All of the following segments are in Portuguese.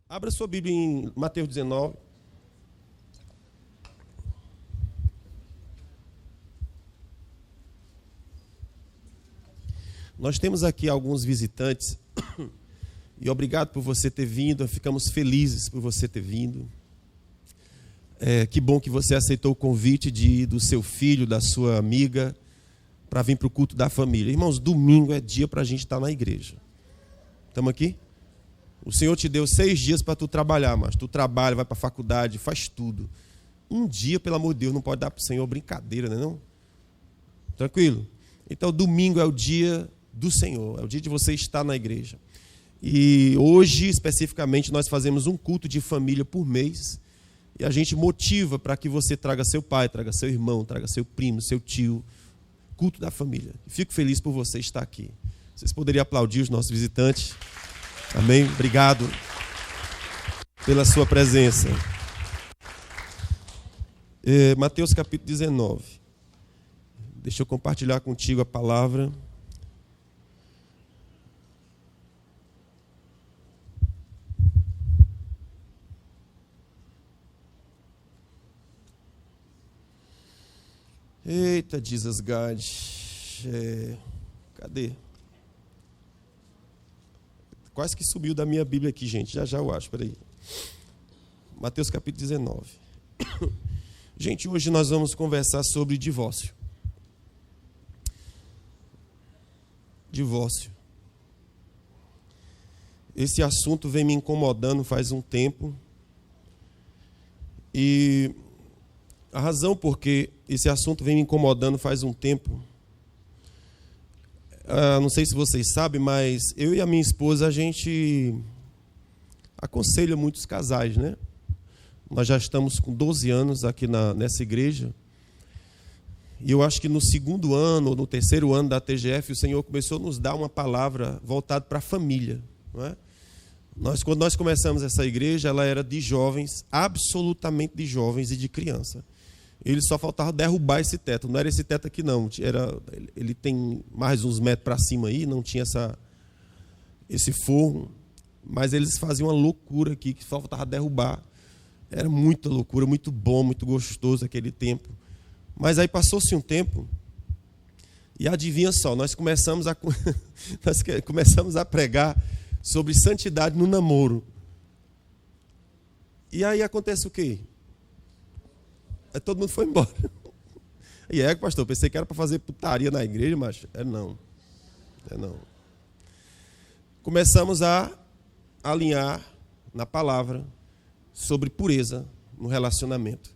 Abra sua Bíblia em Mateus 19. Nós temos aqui alguns visitantes e obrigado por você ter vindo, ficamos felizes por você ter vindo. Que bom que você aceitou o convite do seu filho, da sua amiga, para vir para o culto da família. Irmãos, domingo é dia para a gente estar na igreja. Estamos aqui? O Senhor te deu 6 dias para tu trabalhar, mas tu trabalha, vai para a faculdade, faz tudo. Um dia, pelo amor de Deus, não pode dar para o Senhor brincadeira, não? Tranquilo? Então, domingo é o dia do Senhor, é o dia de você estar na igreja. E hoje, especificamente, nós fazemos um culto de família por mês. E a gente motiva para que você traga seu pai, traga seu irmão, traga seu primo, seu tio. Culto da família. Fico feliz por você estar aqui. Vocês poderiam aplaudir os nossos visitantes. Amém? Obrigado pela sua presença. Mateus capítulo 19. Deixa eu compartilhar contigo a palavra. Eita, Jesus God. Cadê? Quase que sumiu da minha Bíblia aqui, gente. Já eu acho, peraí. Mateus capítulo 19. Gente, hoje nós vamos conversar sobre divórcio. Divórcio. Esse assunto vem me incomodando faz um tempo. E a razão por que esse assunto vem me incomodando faz um tempo, não sei se vocês sabem, mas eu e a minha esposa, a gente aconselha muitos casais, né? Nós já estamos com 12 anos aqui nessa igreja, e eu acho que no 2º ano, ou no 3º ano da TGF, o Senhor começou a nos dar uma palavra voltada para a família, não é? Quando nós começamos essa igreja, ela era de jovens, absolutamente de jovens e de criança. Ele só faltava derrubar esse teto. Não era esse teto aqui, não. Ele tem mais uns metros para cima aí, não tinha esse forro. Mas eles faziam uma loucura aqui, que só faltava derrubar. Era muita loucura, muito bom, muito gostoso aquele tempo. Mas aí passou-se um tempo, e adivinha só, nós começamos a pregar sobre santidade no namoro. E aí acontece o quê? Todo mundo foi embora. E pastor, pensei que era para fazer putaria na igreja, mas não. Começamos a alinhar na palavra sobre pureza no relacionamento.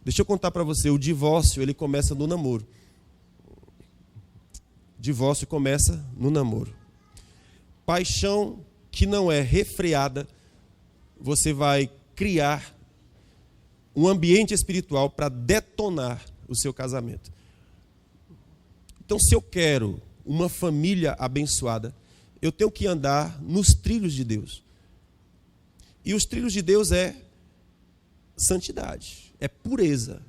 Deixa eu contar para você, o divórcio, ele começa no namoro. Divórcio começa no namoro. Paixão que não é refreada, você vai criar um ambiente espiritual para detonar o seu casamento. Então, se eu quero uma família abençoada, eu tenho que andar nos trilhos de Deus. E os trilhos de Deus é santidade, é pureza.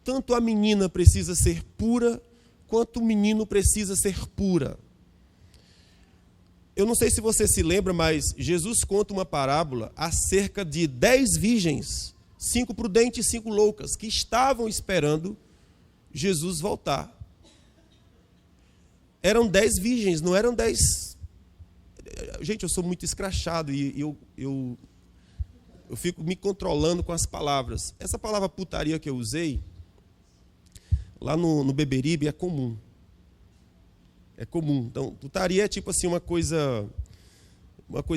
Tanto a menina precisa ser pura, quanto o menino precisa ser pura. Eu não sei se você se lembra, mas Jesus conta uma parábola acerca de 10 virgens, 5 prudentes e 5 loucas, que estavam esperando Jesus voltar. Eram 10 virgens, não eram 10... Gente, eu sou muito escrachado e eu fico me controlando com as palavras. Essa palavra putaria que eu usei, lá no Beberibe, é comum. É comum. Então, putaria é tipo assim uma coisa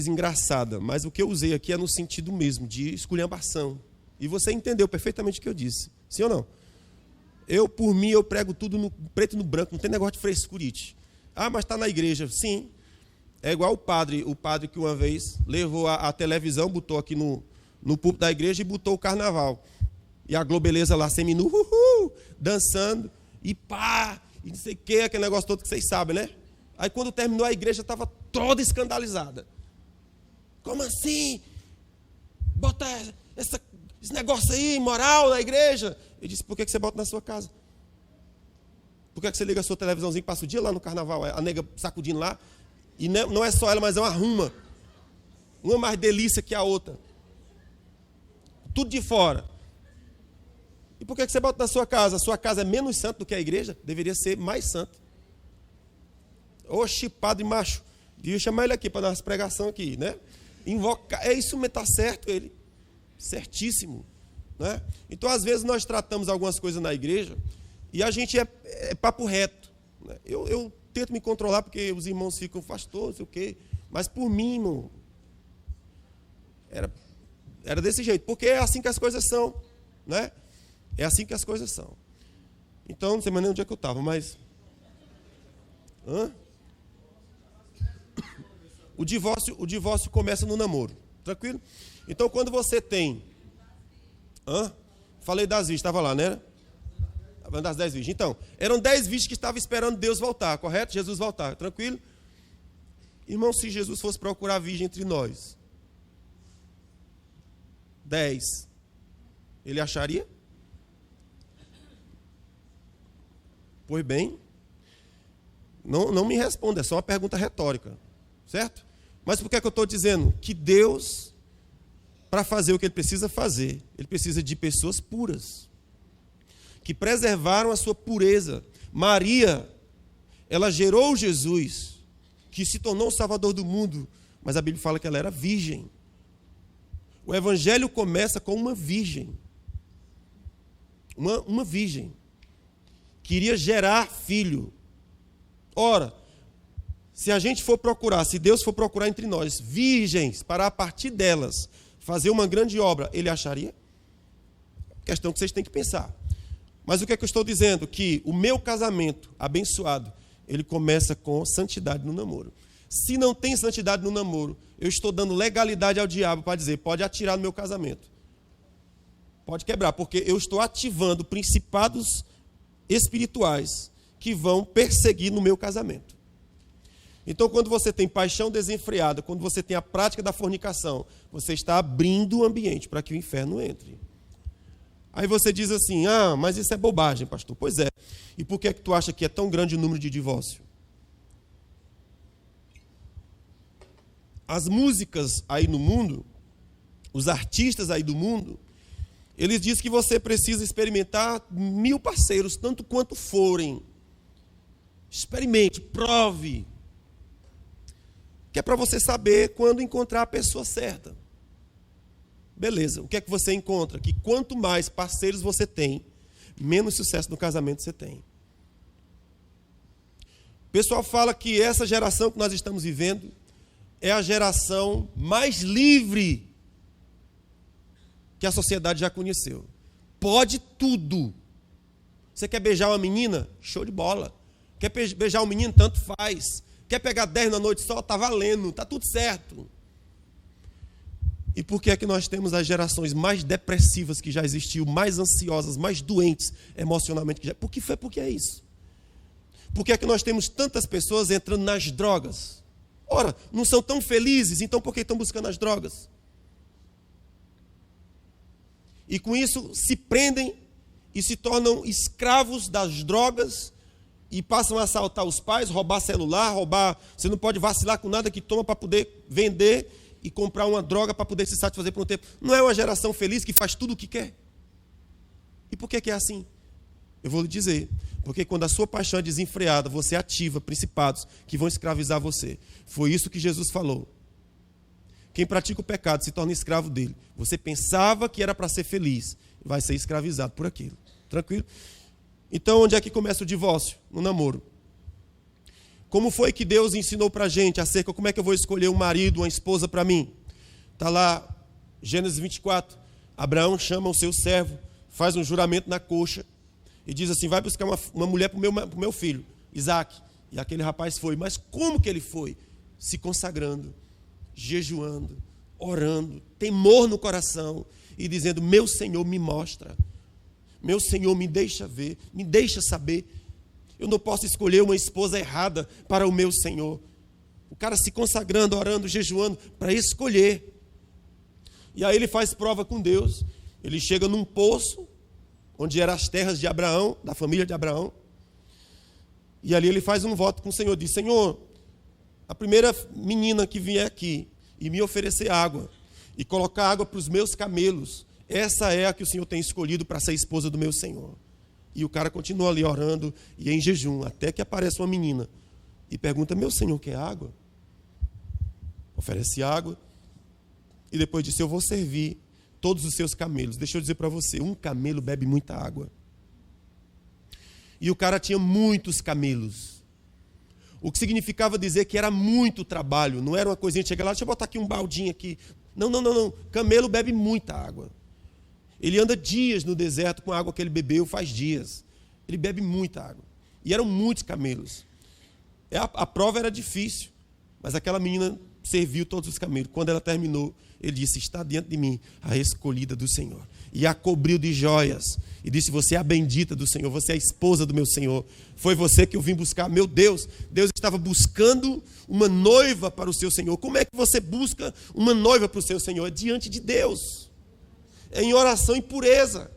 engraçada, mas o que eu usei aqui é no sentido mesmo, de esculhambação. E você entendeu perfeitamente o que eu disse. Sim ou não? Por mim, eu prego tudo no preto e no branco. Não tem negócio de frescurite. Mas está na igreja. Sim. É igual o padre que uma vez levou a televisão, botou aqui no púlpito da igreja e botou o carnaval. E a Globeleza lá, seminu, dançando. E pá, e não sei o que, aquele negócio todo que vocês sabem, né? Aí quando terminou, a igreja estava toda escandalizada. Como assim? Bota esse negócio aí, imoral, na igreja. Eu disse, por que você bota na sua casa? Por que você liga a sua televisãozinha e passa o dia lá no carnaval? A nega sacudindo lá. E não é só ela, mas é uma ruma. uma mais delícia que a outra. Tudo de fora. E por que você bota na sua casa? A sua casa é menos santa do que a igreja? Deveria ser mais santa. Oxi, padre macho. Devia chamar ele aqui para dar umas pregações aqui, né? Invocar. É isso, está certo ele. Certíssimo. Né? Então, às vezes, nós tratamos algumas coisas na igreja e a gente é papo reto. Né? Eu tento me controlar porque os irmãos ficam, pastor, não sei o quê. Mas por mim, irmão, era desse jeito. Porque é assim que as coisas são. Né? É assim que as coisas são. Então, não sei mais nem onde é que eu estava, mas... O divórcio começa no namoro. Tranquilo? Então, quando você tem... Falei das virgens, estava lá, né? Das 10 virgens. Então, eram 10 virgens que estavam esperando Deus voltar, correto? Jesus voltar, tranquilo? Irmão, se Jesus fosse procurar virgem entre nós, 10, ele acharia? Pois bem, não me responda, é só uma pergunta retórica, certo? Mas por que eu estou dizendo? Que Deus, para fazer o que Ele precisa fazer, Ele precisa de pessoas puras, que preservaram a sua pureza. Maria, ela gerou Jesus, que se tornou o Salvador do mundo, mas a Bíblia fala que ela era virgem. O Evangelho começa com uma virgem. Uma virgem. Queria gerar filho. Ora, se a gente for procurar, se Deus for procurar entre nós virgens, para a partir delas fazer uma grande obra, Ele acharia? Questão que vocês têm que pensar. Mas o que é que eu estou dizendo? Que o meu casamento abençoado, ele começa com santidade no namoro. Se não tem santidade no namoro, eu estou dando legalidade ao diabo para dizer, pode atirar no meu casamento. Pode quebrar, porque eu estou ativando principados espirituais que vão perseguir no meu casamento. Então, quando você tem paixão desenfreada, quando você tem a prática da fornicação, você está abrindo o ambiente para que o inferno entre. Aí você diz assim, mas isso é bobagem, pastor. Pois é. E por que é que tu acha que é tão grande o número de divórcio? As músicas aí no mundo, os artistas aí do mundo, eles dizem que você precisa experimentar 1000 parceiros, tanto quanto forem. Experimente, prove. Que é para você saber quando encontrar a pessoa certa. Beleza, o que é que você encontra? Que quanto mais parceiros você tem, menos sucesso no casamento você tem. O pessoal fala que essa geração que nós estamos vivendo é a geração mais livre que a sociedade já conheceu. Pode tudo. Você quer beijar uma menina? Show de bola. Quer beijar um menino? Tanto faz. Quer pegar 10 na noite só? Tá valendo, tá tudo certo. E por que é que nós temos as gerações mais depressivas que já existiu, mais ansiosas, mais doentes emocionalmente que já... Porque é isso. Por que é que nós temos tantas pessoas entrando nas drogas? Ora, não são tão felizes, então por que estão buscando as drogas? E com isso se prendem e se tornam escravos das drogas e passam a assaltar os pais, roubar celular, Você não pode vacilar com nada que toma para poder vender e comprar uma droga para poder se satisfazer por um tempo. Não é uma geração feliz que faz tudo o que quer. E por que é assim? Eu vou lhe dizer. Porque quando a sua paixão é desenfreada, você ativa principados que vão escravizar você. Foi isso que Jesus falou. Quem pratica o pecado se torna escravo dele. Você pensava que era para ser feliz, vai ser escravizado por aquilo. Tranquilo? Então, onde é que começa o divórcio? No namoro. Como foi que Deus ensinou para a gente acerca de como é que eu vou escolher um marido, uma esposa para mim? Está lá, Gênesis 24. Abraão chama o seu servo, faz um juramento na coxa e diz assim, vai buscar uma mulher para o meu filho, Isaac. E aquele rapaz foi. Mas como que ele foi? Se consagrando, jejuando, orando, temor no coração e dizendo, meu Senhor me mostra. Meu Senhor me deixa ver, me deixa saber. Eu não posso escolher uma esposa errada para o meu Senhor. O cara se consagrando, orando, jejuando, para escolher. E aí ele faz prova com Deus. Ele chega num poço, onde eram as terras de Abraão, da família de Abraão. E ali ele faz um voto com o Senhor. Diz, Senhor, a primeira menina que vier aqui, e me oferecer água, e colocar água para os meus camelos. Essa é a que o Senhor tem escolhido para ser esposa do meu Senhor. E o cara continua ali orando e em jejum, até que aparece uma menina e pergunta: meu Senhor quer água? Oferece água e depois disse: eu vou servir todos os seus camelos. Deixa eu dizer para você, um camelo bebe muita água. E o cara tinha muitos camelos. O que significava dizer que era muito trabalho. Não era uma coisinha de chegar lá, deixa eu botar aqui um baldinho aqui. Não. Camelo bebe muita água. Ele anda dias no deserto com a água que ele bebeu, faz dias. Ele bebe muita água. E eram muitos camelos. A prova era difícil, mas aquela menina serviu todos os camelos. Quando ela terminou, ele disse: está diante de mim a escolhida do Senhor. E a cobriu de joias. E disse: você é a bendita do Senhor, você é a esposa do meu Senhor. Foi você que eu vim buscar. Meu Deus, Deus estava buscando uma noiva para o seu Senhor. Como é que você busca uma noiva para o seu Senhor? É diante de Deus. É em oração e pureza.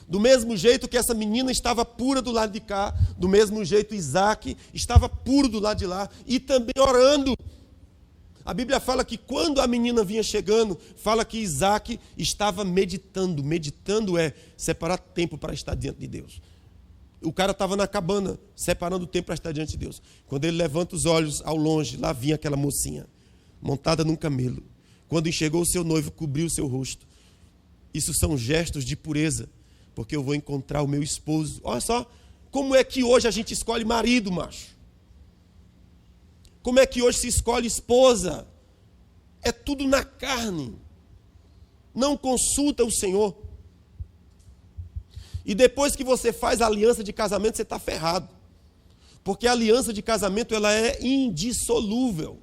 Do mesmo jeito que essa menina estava pura do lado de cá, do mesmo jeito Isaac estava puro do lado de lá e também orando. A Bíblia fala que quando a menina vinha chegando, fala que Isaac estava meditando. Meditando é separar tempo para estar diante de Deus. O cara estava na cabana, separando tempo para estar diante de Deus. Quando ele levanta os olhos ao longe, lá vinha aquela mocinha, montada num camelo. Quando enxergou o seu noivo, cobriu o seu rosto. Isso são gestos de pureza, porque eu vou encontrar o meu esposo. Olha só, como é que hoje a gente escolhe marido, macho? Como é que hoje se escolhe esposa? É tudo na carne. Não consulta o Senhor. E depois que você faz a aliança de casamento, você está ferrado. Porque a aliança de casamento, ela é indissolúvel.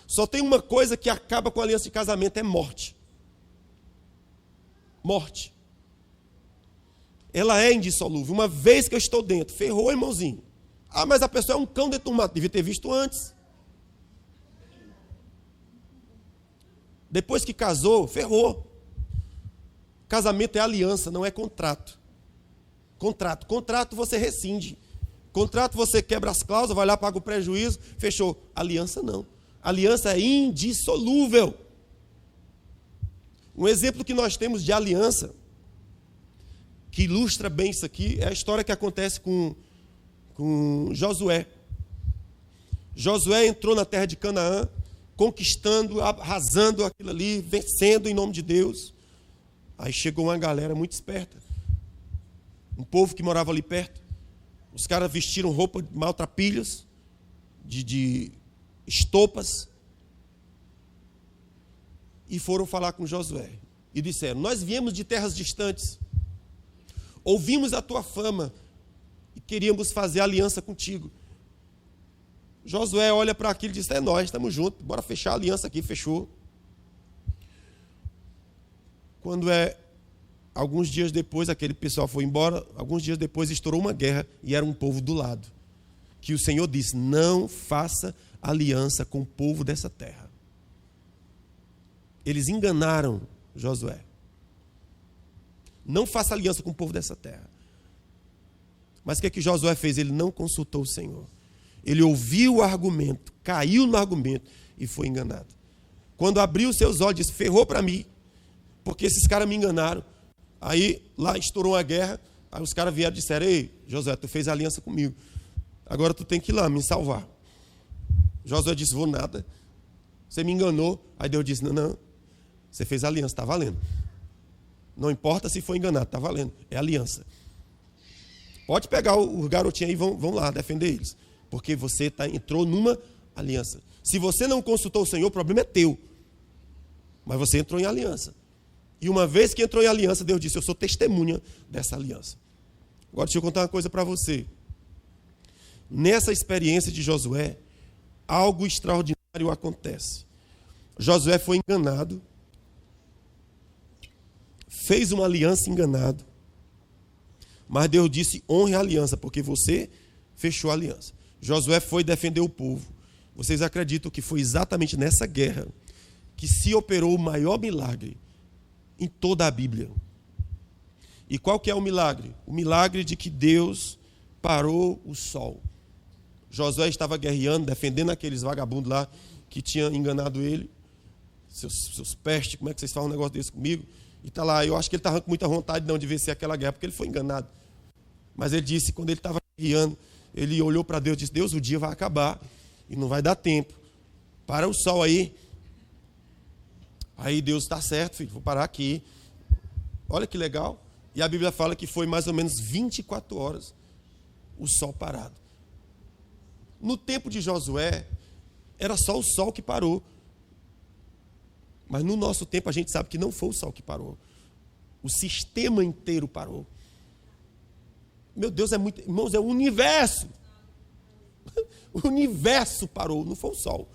Só tem uma coisa que acaba com a aliança de casamento, é morte. Morte. Ela é indissolúvel. Uma vez que eu estou dentro, ferrou, irmãozinho. Ah, mas a pessoa é um cão dentro do mato. Devia ter visto antes. Depois que casou, ferrou. Casamento é aliança, não é contrato. Contrato você rescinde. Contrato você quebra as cláusulas, vai lá, paga o prejuízo, fechou. Aliança não. Aliança é indissolúvel. Um exemplo que nós temos de aliança, que ilustra bem isso aqui, é a história que acontece com Josué. Josué entrou na terra de Canaã, conquistando, arrasando aquilo ali, vencendo em nome de Deus. Aí chegou uma galera muito esperta, um povo que morava ali perto. Os caras vestiram roupa de maltrapilhos, de estopas, e foram falar com Josué. E disseram: nós viemos de terras distantes, ouvimos a tua fama e queríamos fazer aliança contigo. Josué olha para aquilo e diz: é nós, estamos juntos, bora fechar a aliança aqui. Fechou. Quando alguns dias depois, aquele pessoal foi embora, alguns dias depois estourou uma guerra e era um povo do lado. Que o Senhor disse: não faça aliança com o povo dessa terra. Eles enganaram Josué. Não faça aliança com o povo dessa terra. Mas o que Josué fez? Ele não consultou o Senhor. Ele ouviu o argumento, caiu no argumento e foi enganado. Quando abriu seus olhos, disse: ferrou para mim, porque esses caras me enganaram. Aí lá estourou uma guerra, aí os caras vieram e disseram: ei, Josué, tu fez aliança comigo, agora tu tem que ir lá me salvar. Josué disse: vou nada, você me enganou. Aí Deus disse: não, você fez aliança, está valendo. Não importa se foi enganado, está valendo, é aliança. Pode pegar o garotinho aí e vão lá defender eles, porque você entrou numa aliança. Se você não consultou o Senhor, o problema é teu, mas você entrou em aliança. E uma vez que entrou em aliança, Deus disse: eu sou testemunha dessa aliança. Agora deixa eu contar uma coisa para você. Nessa experiência de Josué, algo extraordinário acontece. Josué foi enganado, fez uma aliança enganado, mas Deus disse: honre a aliança, porque você fechou a aliança. Josué foi defender o povo. Vocês acreditam que foi exatamente nessa guerra que se operou o maior milagre em toda a Bíblia? E qual que é o milagre? O milagre de que Deus parou o sol. Josué estava guerreando, defendendo aqueles vagabundos lá, que tinha enganado ele. Seus pestes, como é que vocês falam um negócio desse comigo? E está lá, eu acho que ele estava com muita vontade não de vencer aquela guerra, porque ele foi enganado. Mas ele disse, quando ele estava guiando, ele olhou para Deus e disse, Deus, o dia vai acabar e não vai dar tempo. Para o sol aí. Aí Deus, está certo, filho, vou parar aqui. Olha que legal. E a Bíblia fala que foi mais ou menos 24 horas o sol parado. No tempo de Josué, era só o sol que parou. Mas no nosso tempo a gente sabe que não foi o sol que parou. O sistema inteiro parou. Meu Deus, é muito... Irmãos, é o universo. O universo parou, não foi o sol.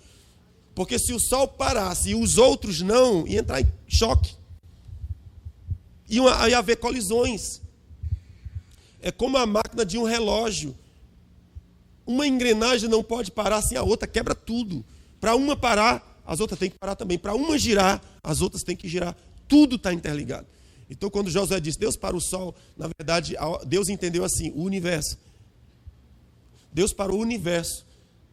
Porque se o sol parasse e os outros não, ia entrar em choque. Ia haver colisões. É como a máquina de um relógio. Uma engrenagem não pode parar sem a outra, quebra tudo. Para uma parar, as outras têm que parar também. Para uma girar, as outras têm que girar. Tudo está interligado. Então, quando Josué disse, Deus para o sol, na verdade, Deus entendeu assim, o universo. Deus parou o universo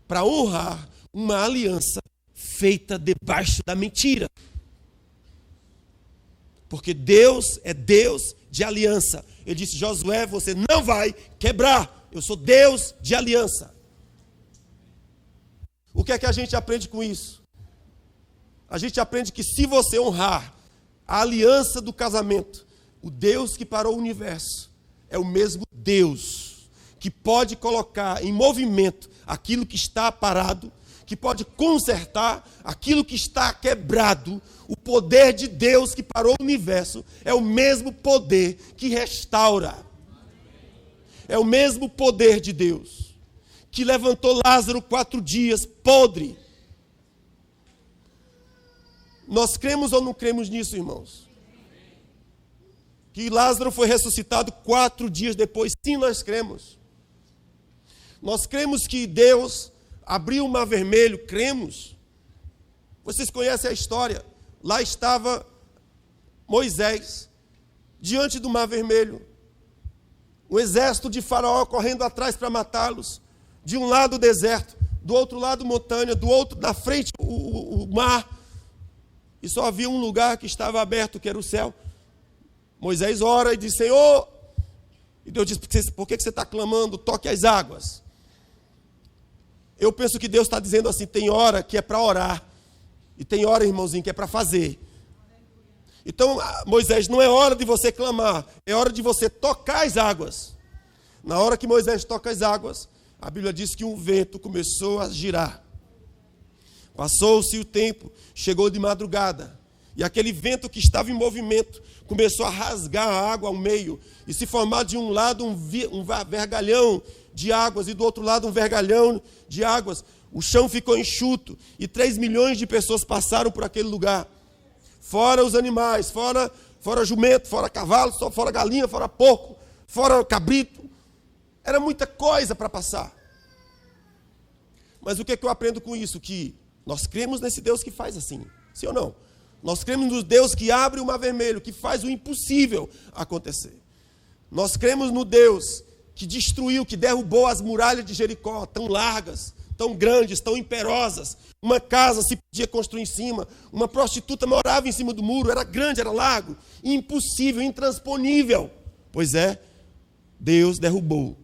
para honrar uma aliança feita debaixo da mentira. Porque Deus é Deus de aliança. Ele disse, Josué, você não vai quebrar. Eu sou Deus de aliança. O que é que a gente aprende com isso? A gente aprende que se você honrar a aliança do casamento, o Deus que parou o universo é o mesmo Deus que pode colocar em movimento aquilo que está parado, que pode consertar aquilo que está quebrado. O poder de Deus que parou o universo é o mesmo poder que restaura. É o mesmo poder de Deus que levantou Lázaro 4 dias podre. Nós cremos ou não cremos nisso, irmãos? Que Lázaro foi ressuscitado 4 dias depois. Sim, nós cremos. Nós cremos que Deus abriu o mar vermelho, cremos. Vocês conhecem a história. Lá estava Moisés, diante do mar vermelho. Um exército de Faraó correndo atrás para matá-los. De um lado o deserto, do outro lado montanha, do outro, na frente o mar. E só havia um lugar que estava aberto, que era o céu. Moisés ora e diz, Senhor. E Deus diz, por que você está clamando? Toque as águas. Eu penso que Deus está dizendo assim, tem hora que é para orar. E tem hora, irmãozinho, que é para fazer. Então, Moisés, não é hora de você clamar, é hora de você tocar as águas. Na hora que Moisés toca as águas, a Bíblia diz que um vento começou a girar. Passou-se o tempo, chegou de madrugada. E aquele vento que estava em movimento começou a rasgar a água ao meio e se formar de um lado um vergalhão de águas e do outro lado um vergalhão de águas. O chão ficou enxuto e 3 milhões de pessoas passaram por aquele lugar. Fora os animais, fora jumento, fora cavalo, fora galinha, fora porco, fora cabrito. Era muita coisa para passar. Mas o que é que eu aprendo com isso? Que nós cremos nesse Deus que faz assim, sim ou não? Nós cremos no Deus que abre o mar vermelho, que faz o impossível acontecer. Nós cremos no Deus que destruiu, que derrubou as muralhas de Jericó, tão largas, tão grandes, tão imperosas. Uma casa se podia construir em cima, uma prostituta morava em cima do muro, era grande, era largo, impossível, intransponível. Pois é, Deus derrubou.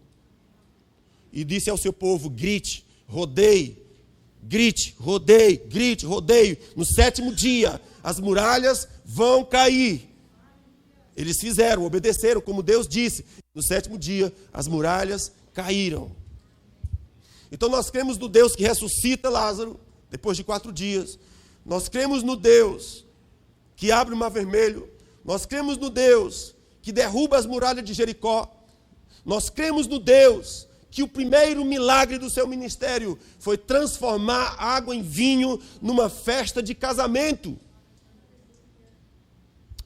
E disse ao seu povo, grite, rodeie, grite, rodeie, grite, rodeie. No 7º dia, as muralhas vão cair. Eles fizeram, obedeceram, como Deus disse. No 7º dia, as muralhas caíram. Então nós cremos no Deus que ressuscita Lázaro, depois de 4 dias. Nós cremos no Deus que abre o mar vermelho. Nós cremos no Deus que derruba as muralhas de Jericó. Nós cremos no Deus que o primeiro milagre do seu ministério foi transformar água em vinho numa festa de casamento.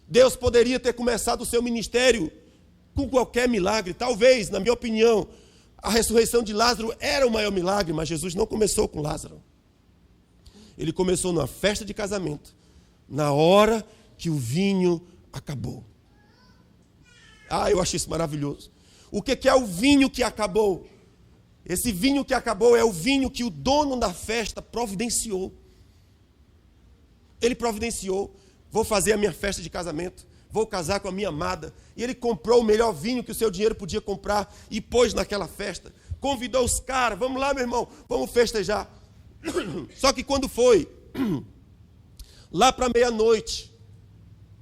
Deus poderia ter começado o seu ministério com qualquer milagre. Talvez, na minha opinião, a ressurreição de Lázaro era o maior milagre, mas Jesus não começou com Lázaro. Ele começou numa festa de casamento, na hora que o vinho acabou. Eu acho isso maravilhoso. O que é o vinho que acabou? Esse vinho que acabou é o vinho que o dono da festa providenciou. Ele providenciou, vou fazer a minha festa de casamento, vou casar com a minha amada. E ele comprou o melhor vinho que o seu dinheiro podia comprar e pôs naquela festa. Convidou os caras, vamos lá, meu irmão, vamos festejar. Só que quando foi, lá para meia-noite,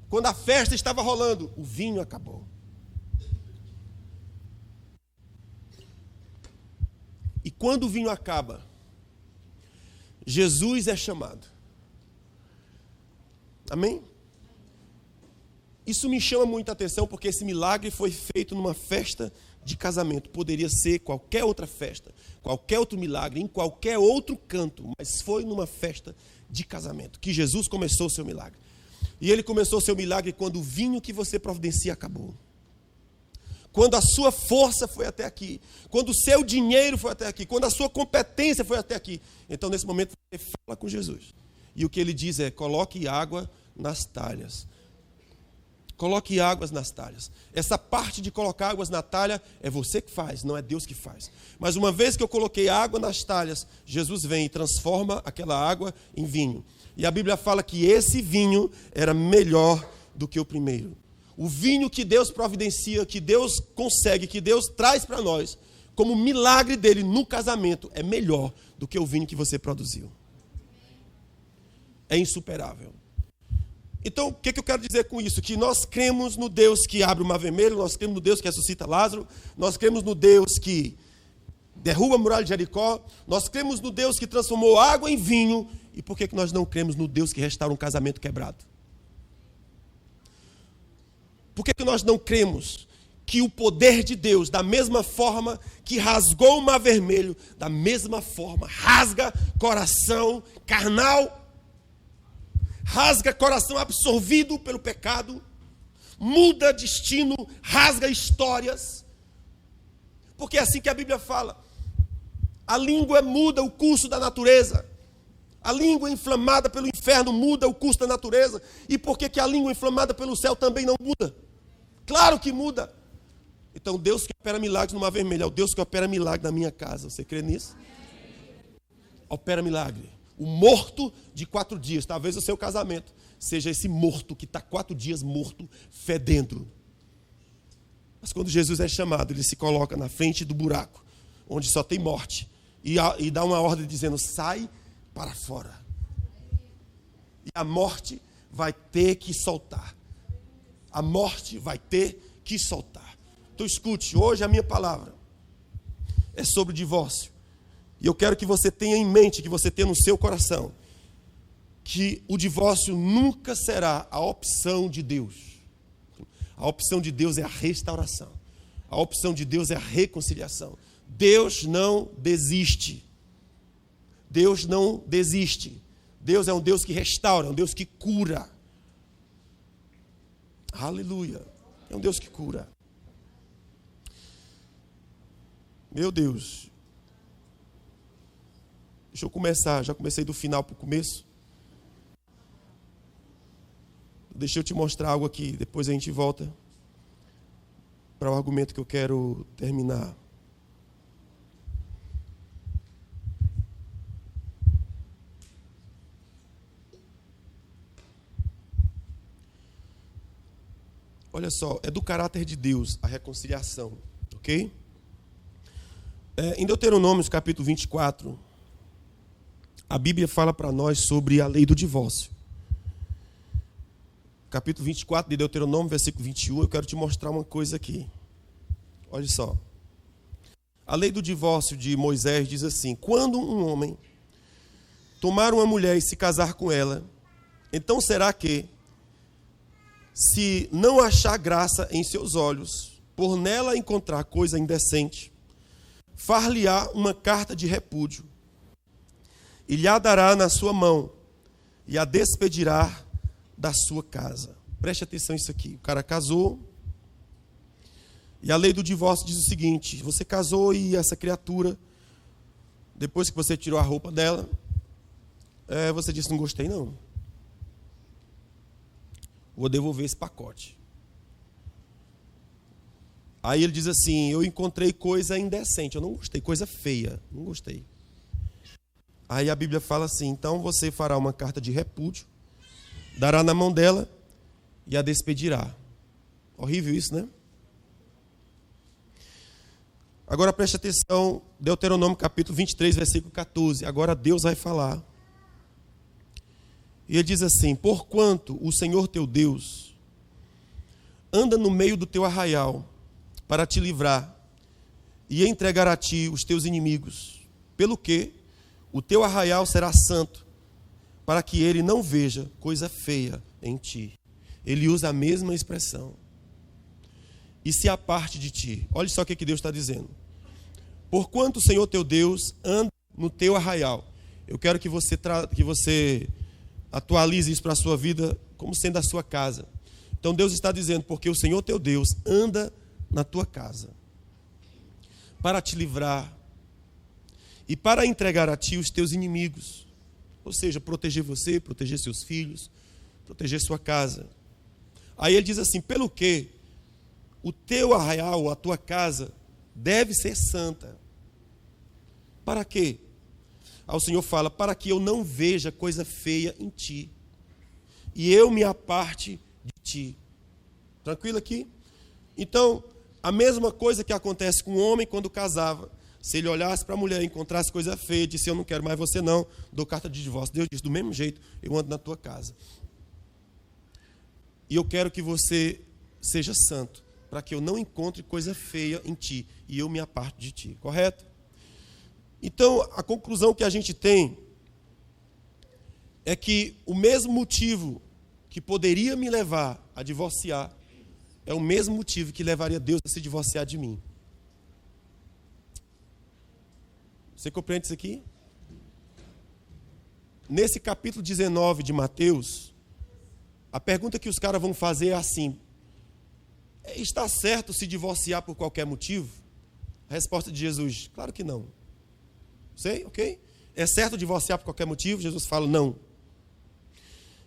quando a festa estava rolando, o vinho acabou. E quando o vinho acaba, Jesus é chamado. Amém? Isso me chama muita atenção, porque esse milagre foi feito numa festa de casamento. Poderia ser qualquer outra festa, qualquer outro milagre, em qualquer outro canto, mas foi numa festa de casamento que Jesus começou o seu milagre. E ele começou o seu milagre quando o vinho que você providencia acabou. Quando a sua força foi até aqui, quando o seu dinheiro foi até aqui, quando a sua competência foi até aqui. Então, nesse momento, você fala com Jesus. E o que ele diz é, coloque água nas talhas. Coloque águas nas talhas. Essa parte de colocar águas na talha é você que faz, não é Deus que faz. Mas uma vez que eu coloquei água nas talhas, Jesus vem e transforma aquela água em vinho. E a Bíblia fala que esse vinho era melhor do que o primeiro. O vinho que Deus providencia, que Deus consegue, que Deus traz para nós, como milagre dele no casamento, é melhor do que o vinho que você produziu. É insuperável. Então, o que eu quero dizer com isso? Que nós cremos no Deus que abre o mar vermelho, nós cremos no Deus que ressuscita Lázaro, nós cremos no Deus que derruba a muralha de Jericó, nós cremos no Deus que transformou água em vinho. E por que nós não cremos no Deus que restaura um casamento quebrado? Por que nós não cremos que o poder de Deus, da mesma forma que rasgou o mar vermelho, da mesma forma rasga coração carnal, rasga coração absorvido pelo pecado, muda destino, rasga histórias? Porque é assim que a Bíblia fala. A língua muda o curso da natureza. A língua inflamada pelo inferno muda o curso da natureza. E por que a língua inflamada pelo céu também não muda? Claro que muda. Então Deus que opera milagres no mar vermelho é o Deus que opera milagre na minha casa. Você crê nisso? Opera milagre. O morto de 4 dias, talvez o seu casamento seja esse morto que está 4 dias morto, fedendo. Mas quando Jesus é chamado, ele se coloca na frente do buraco, onde só tem morte, e dá uma ordem dizendo, sai para fora. E a morte vai ter que soltar. A morte vai ter que soltar. Então escute, hoje a minha palavra é sobre divórcio. E eu quero que você tenha em mente, que você tenha no seu coração, que o divórcio nunca será a opção de Deus. A opção de Deus é a restauração. A opção de Deus é a reconciliação. Deus não desiste. Deus não desiste. Deus é um Deus que restaura, é um Deus que cura. Aleluia. É um Deus que cura. Meu Deus. Deixa eu começar. Já comecei do final para o começo. Deixa eu te mostrar algo aqui. Depois a gente volta para o argumento que eu quero terminar. Olha só, é do caráter de Deus a reconciliação, ok? Em Deuteronômio, capítulo 24, a Bíblia fala para nós sobre a lei do divórcio. Capítulo 24 de Deuteronômio, versículo 21, eu quero te mostrar uma coisa aqui. Olha só. A lei do divórcio de Moisés diz assim, quando um homem tomar uma mulher e se casar com ela, então será que, se não achar graça em seus olhos, por nela encontrar coisa indecente, far-lhe-á uma carta de repúdio, e lhe a dará na sua mão, e a despedirá da sua casa. Preste atenção nisso aqui. O cara casou, e a lei do divórcio diz o seguinte, você casou e essa criatura, depois que você tirou a roupa dela, você disse, não gostei não. Vou devolver esse pacote. Aí ele diz assim, eu encontrei coisa indecente, eu não gostei, coisa feia, não gostei. Aí a Bíblia fala assim, então você fará uma carta de repúdio dará na mão dela e a despedirá. Horrível isso, né? Agora preste atenção, Deuteronômio capítulo 23, versículo 14. Agora Deus vai falar. E ele diz assim: porquanto o Senhor teu Deus anda no meio do teu arraial para te livrar e entregar a ti os teus inimigos, pelo que o teu arraial será santo, para que ele não veja coisa feia em ti. Ele usa a mesma expressão. E se aparte de ti. Olha só o que Deus está dizendo. Porquanto o Senhor teu Deus anda no teu arraial. Eu quero que você atualize isso para a sua vida como sendo a sua casa. Então Deus está dizendo, porque o Senhor teu Deus anda na tua casa para te livrar e para entregar a ti os teus inimigos. Ou seja, proteger você, proteger seus filhos, proteger sua casa. Aí ele diz assim, pelo que o teu arraial, a tua casa, deve ser santa. Para quê? Aí o Senhor fala, para que eu não veja coisa feia em ti, e eu me aparte de ti. Tranquilo aqui? Então, a mesma coisa que acontece com o homem quando casava. Se ele olhasse para a mulher e encontrasse coisa feia, disse, eu não quero mais você não, dou carta de divórcio. Deus diz, do mesmo jeito, eu ando na tua casa. E eu quero que você seja santo, para que eu não encontre coisa feia em ti, e eu me aparte de ti. Correto? Então, a conclusão que a gente tem é que o mesmo motivo que poderia me levar a divorciar é o mesmo motivo que levaria Deus a se divorciar de mim. Você compreende isso aqui? Nesse capítulo 19 de Mateus, a pergunta que os caras vão fazer é assim: está certo se divorciar por qualquer motivo? A resposta de Jesus, claro que não. Sei, ok? É certo divorciar por qualquer motivo? Jesus fala, não.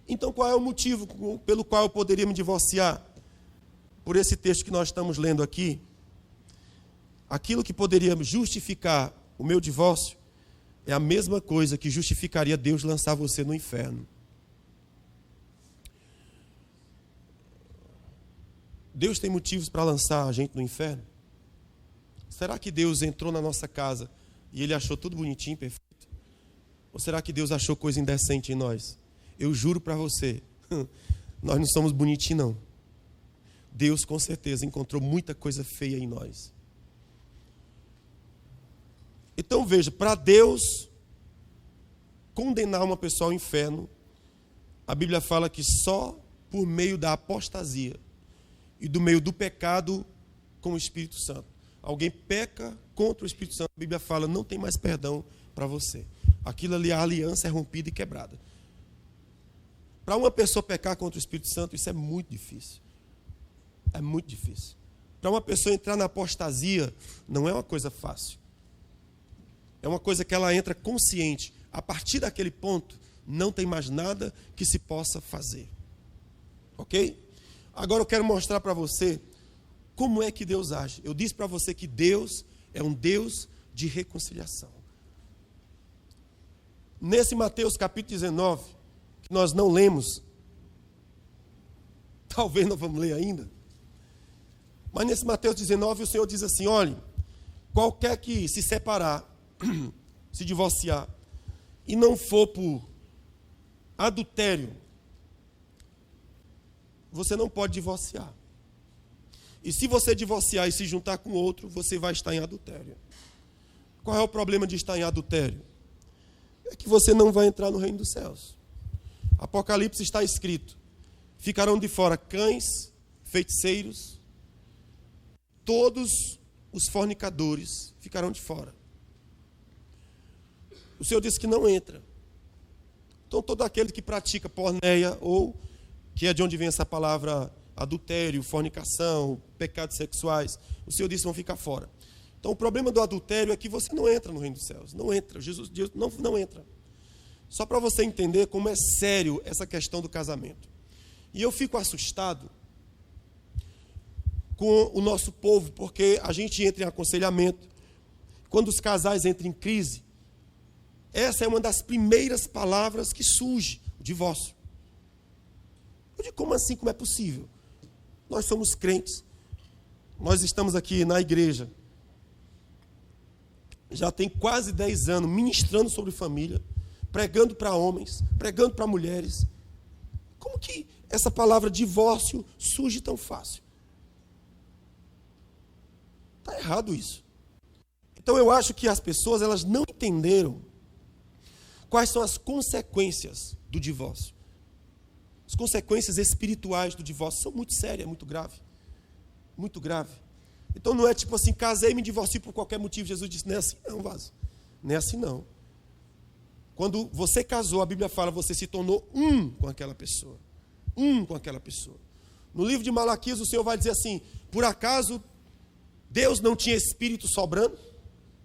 Então qual é o motivo pelo qual eu poderia me divorciar? Por esse texto que nós estamos lendo aqui, aquilo que poderia justificar o meu divórcio é a mesma coisa que justificaria Deus lançar você no inferno. Deus tem motivos para lançar a gente no inferno? Será que Deus entrou na nossa casa e Ele achou tudo bonitinho, perfeito? Ou será que Deus achou coisa indecente em nós? Eu juro para você, nós não somos bonitinhos não. Deus com certeza encontrou muita coisa feia em nós. Então veja, para Deus condenar uma pessoa ao inferno, a Bíblia fala que só por meio da apostasia e do meio do pecado com o Espírito Santo. Alguém peca contra o Espírito Santo, a Bíblia fala, não tem mais perdão para você. Aquilo ali, a aliança é rompida e quebrada. Para uma pessoa pecar contra o Espírito Santo, isso é muito difícil. É muito difícil. Para uma pessoa entrar na apostasia, não é uma coisa fácil. É uma coisa que ela entra consciente. A partir daquele ponto, não tem mais nada que se possa fazer. Ok? Agora eu quero mostrar para você como é que Deus age. Eu disse para você que Deus é um Deus de reconciliação. Nesse Mateus capítulo 19, que nós não lemos, talvez não vamos ler ainda, mas nesse Mateus 19 o Senhor diz assim, olhe, qualquer que se separar, se divorciar, e não for por adultério, você não pode divorciar. E se você divorciar e se juntar com outro, você vai estar em adultério. Qual é o problema de estar em adultério? É que você não vai entrar no reino dos céus. Apocalipse está escrito, ficarão de fora cães, feiticeiros, todos os fornicadores ficarão de fora. O Senhor disse que não entra. Então todo aquele que pratica porneia, ou que é de onde vem essa palavra adultério, fornicação, pecados sexuais, o Senhor disse que vão ficar fora. Então o problema do adultério é que você não entra no reino dos céus. Não entra. Jesus diz, não entra. Só para você entender como é sério essa questão do casamento. E eu fico assustado com o nosso povo, porque a gente entra em aconselhamento. Quando os casais entram em crise, essa é uma das primeiras palavras que surge, o divórcio. Eu digo, como assim? Como é possível? Nós somos crentes. Nós estamos aqui na igreja. Já tem quase 10 anos ministrando sobre família, pregando para homens, pregando para mulheres. Como que essa palavra divórcio surge tão fácil? Está errado isso. Então eu acho que as pessoas elas não entenderam quais são as consequências do divórcio. As consequências espirituais do divórcio são muito sérias, muito grave. Muito grave. Então não é tipo assim, casei e me divorciei por qualquer motivo. Jesus disse, não é assim não, vaso. Não é assim não. Quando você casou, a Bíblia fala, você se tornou um com aquela pessoa. Um com aquela pessoa. No livro de Malaquias, o Senhor vai dizer assim, por acaso Deus não tinha espírito sobrando?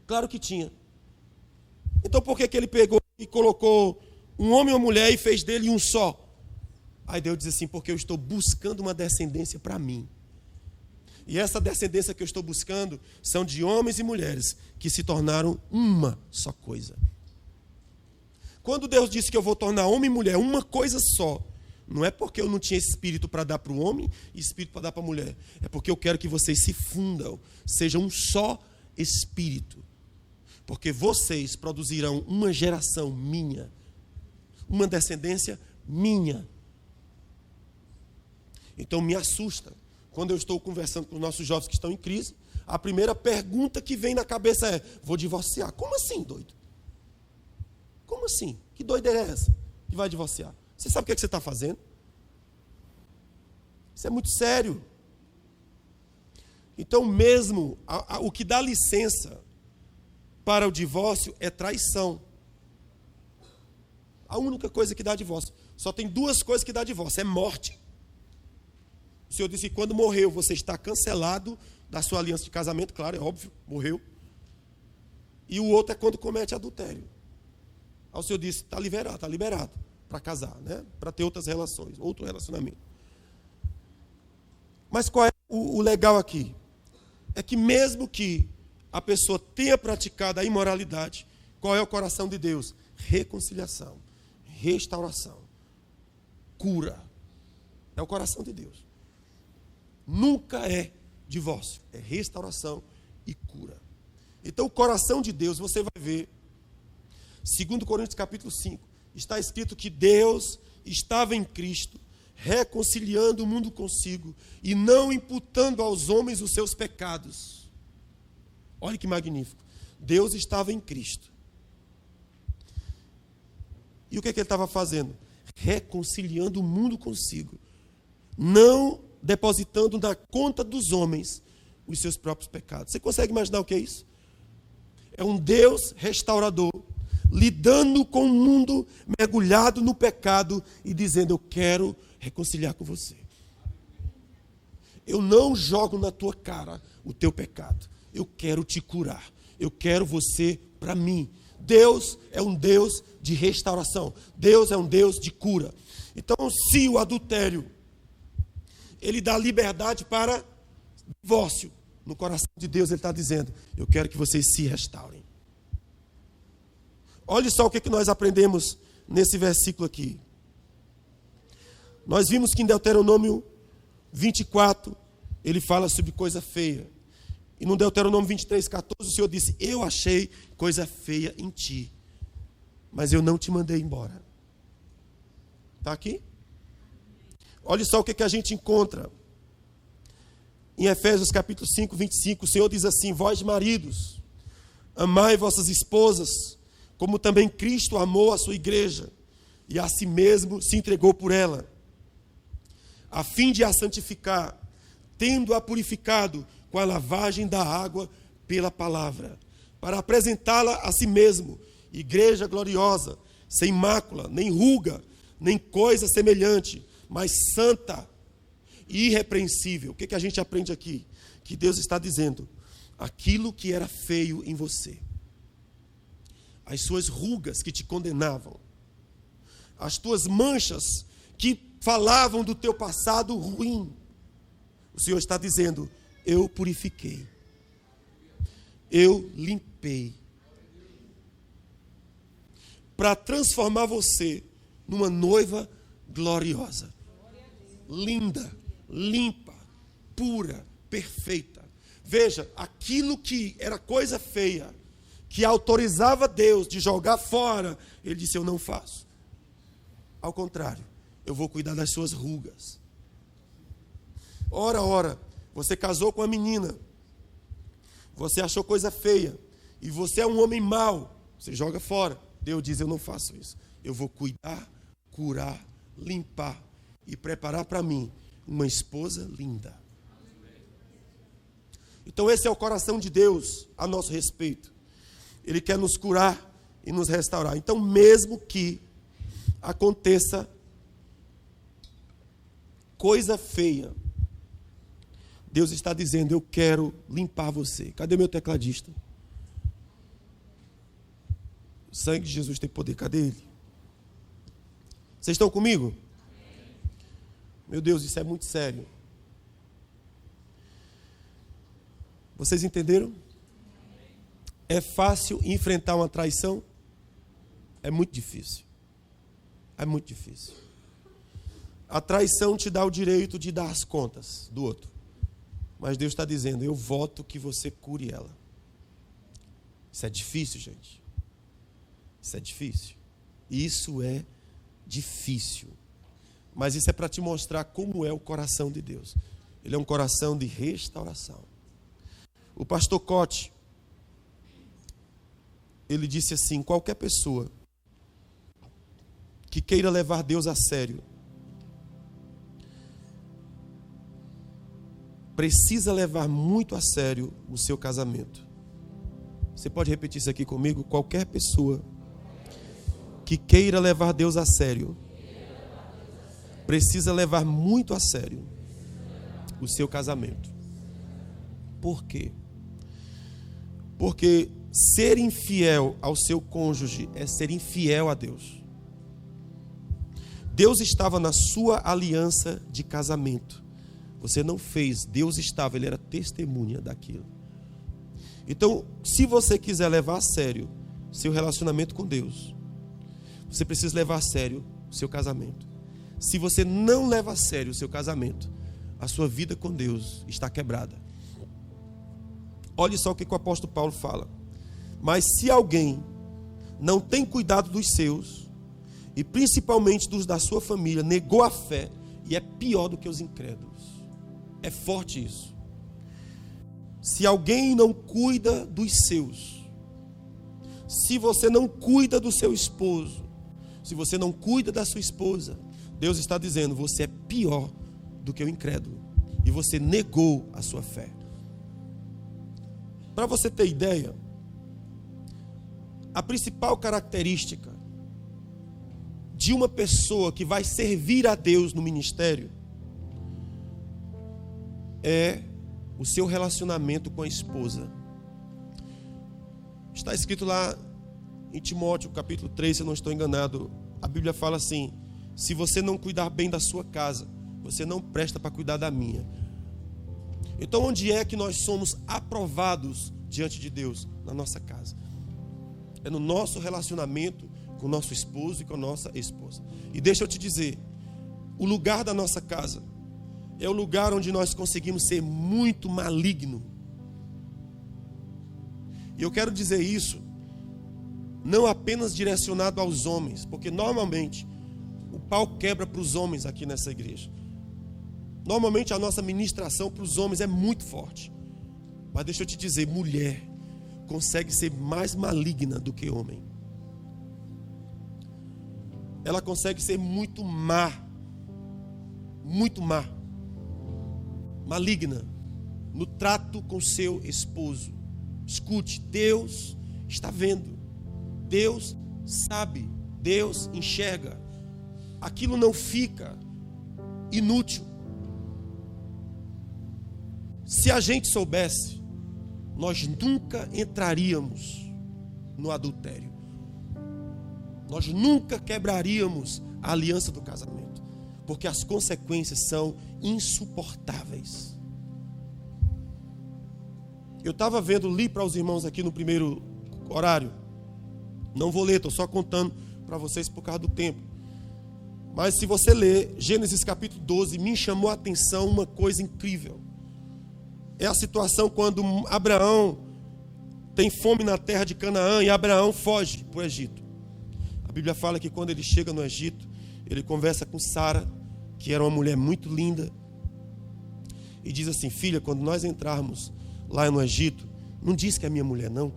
Claro que tinha. Então por que ele pegou e colocou um homem e uma mulher e fez dele um só? Aí Deus diz assim, porque eu estou buscando uma descendência para mim. E essa descendência que eu estou buscando são de homens e mulheres que se tornaram uma só coisa. Quando Deus disse que eu vou tornar homem e mulher uma coisa só, não é porque eu não tinha espírito para dar para o homem e espírito para dar para a mulher. É porque eu quero que vocês se fundam, sejam um só espírito. Porque vocês produzirão uma geração minha, uma descendência minha. Então me assusta, quando eu estou conversando com os nossos jovens que estão em crise, a primeira pergunta que vem na cabeça é, vou divorciar. Como assim, doido? Como assim? Que doideira é essa que vai divorciar? Você sabe o que, você está fazendo? Isso é muito sério. Então mesmo, o que dá licença para o divórcio é traição. A única coisa que dá divórcio. Só tem duas coisas que dá divórcio, é morte. O Senhor disse que quando morreu, você está cancelado da sua aliança de casamento, claro, é óbvio, morreu. E o outro é quando comete adultério. Aí o Senhor disse, está liberado para casar, né? Para ter outras relações, outro relacionamento. Mas qual é o legal aqui? É que mesmo que a pessoa tenha praticado a imoralidade, qual é o coração de Deus? Reconciliação, restauração, cura. É o coração de Deus. Nunca é divórcio, é restauração e cura. Então o coração de Deus, você vai ver, 2 Coríntios capítulo 5, está escrito que Deus estava em Cristo, reconciliando o mundo consigo e não imputando aos homens os seus pecados. Olha que magnífico. Deus estava em Cristo. E o que ele estava fazendo? Reconciliando o mundo consigo. Não depositando na conta dos homens os seus próprios pecados. Você consegue imaginar o que é isso? É um Deus restaurador, lidando com o mundo mergulhado no pecado e dizendo, eu quero reconciliar com você. Eu não jogo na tua cara o teu pecado. Eu quero te curar. Eu quero você para mim. Deus é um Deus de restauração. Deus é um Deus de cura. Então, se o adultério ele dá liberdade para divórcio, no coração de Deus ele está dizendo, eu quero que vocês se restaurem. Olha só o que nós aprendemos nesse versículo aqui. Nós vimos que em Deuteronômio 24, ele fala sobre coisa feia. E no Deuteronômio 23, 14, o Senhor disse, eu achei coisa feia em ti, mas eu não te mandei embora. Está aqui? Olha só o que a gente encontra. Em Efésios capítulo 5, 25, o Senhor diz assim, vós maridos, amai vossas esposas, como também Cristo amou a sua igreja, e a si mesmo se entregou por ela, a fim de a santificar, tendo-a purificado com a lavagem da água pela palavra, para apresentá-la a si mesmo, igreja gloriosa, sem mácula, nem ruga, nem coisa semelhante, mas santa e irrepreensível. O que a gente aprende aqui? Que Deus está dizendo, aquilo que era feio em você, as suas rugas que te condenavam, as tuas manchas que falavam do teu passado ruim, o Senhor está dizendo, eu purifiquei, eu limpei, para transformar você numa noiva gloriosa. linda, limpa, pura, perfeita. Veja, aquilo que era coisa feia, que autorizava Deus de jogar fora, ele disse: eu não faço. Ao contrário, eu vou cuidar das suas rugas. Ora, você casou com uma menina, você achou coisa feia, e você é um homem mau, você joga fora. Deus diz: eu não faço isso. Eu vou cuidar, curar, limpar e preparar para mim uma esposa linda. Então esse é o coração de Deus a nosso respeito. Ele quer nos curar e nos restaurar. Então, mesmo que aconteça coisa feia, Deus está dizendo: eu quero limpar você. Cadê meu tecladista? O sangue de Jesus tem poder. Cadê ele? Vocês estão comigo? Meu Deus, isso é muito sério. Vocês entenderam? É fácil enfrentar uma traição? É muito difícil. É muito difícil. A traição te dá o direito de dar as contas do outro. Mas Deus está dizendo: eu voto que você cure ela. Isso é difícil, gente. Isso é difícil. Isso é difícil. Mas isso é para te mostrar como é o coração de Deus. Ele é um coração de restauração. O pastor Cote, ele disse assim: qualquer pessoa que queira levar Deus a sério precisa levar muito a sério o seu casamento. Você pode repetir isso aqui comigo? Qualquer pessoa que queira levar Deus a sério precisa levar muito a sério o seu casamento. Por quê? Porque ser infiel ao seu cônjuge é ser infiel a Deus. Deus estava na sua aliança de casamento. Você não fez, Deus estava, ele era testemunha daquilo. Então, se você quiser levar a sério seu relacionamento com Deus, você precisa levar a sério o seu casamento. Se você não leva a sério o seu casamento, a sua vida com Deus está quebrada. Olhe só o que o apóstolo Paulo fala. Mas se alguém não tem cuidado dos seus, e principalmente dos da sua família, negou a fé, e é pior do que os incrédulos. É forte isso. Se alguém não cuida dos seus, se você não cuida do seu esposo, se você não cuida da sua esposa, Deus está dizendo: você é pior do que o incrédulo. E você negou a sua fé. Para você ter ideia, a principal característica de uma pessoa que vai servir a Deus no ministério é o seu relacionamento com a esposa. Está escrito lá em Timóteo, capítulo 3, se eu não estou enganado, a Bíblia fala assim: se você não cuidar bem da sua casa, você não presta para cuidar da minha. Então, onde é que nós somos aprovados diante de Deus? Na nossa casa. É no nosso relacionamento com o nosso esposo e com a nossa esposa. E deixa eu te dizer, o lugar da nossa casa é o lugar onde nós conseguimos ser muito maligno. E eu quero dizer isso não apenas direcionado aos homens, porque normalmente o pau quebra para os homens aqui nessa igreja. Normalmente a nossa ministração para os homens é muito forte. Mas deixa eu te dizer, mulher consegue ser mais maligna do que homem. Ela consegue ser muito má, maligna no trato com seu esposo. Escute, Deus está vendo, Deus sabe, Deus enxerga. Aquilo não fica inútil. Se a gente soubesse, nós nunca entraríamos no adultério. Nós nunca quebraríamos a aliança do casamento, porque as consequências são insuportáveis. Eu estava vendo, li para os irmãos aqui no primeiro horário. Não vou ler, estou só contando para vocês por causa do tempo. Mas se você ler Gênesis capítulo 12, me chamou a atenção uma coisa incrível. É a situação quando Abraão tem fome na terra de Canaã e Abraão foge para o Egito. A Bíblia fala que quando ele chega no Egito, ele conversa com Sara, que era uma mulher muito linda, e diz assim: filha, quando nós entrarmos lá no Egito, não diz que é minha mulher, não.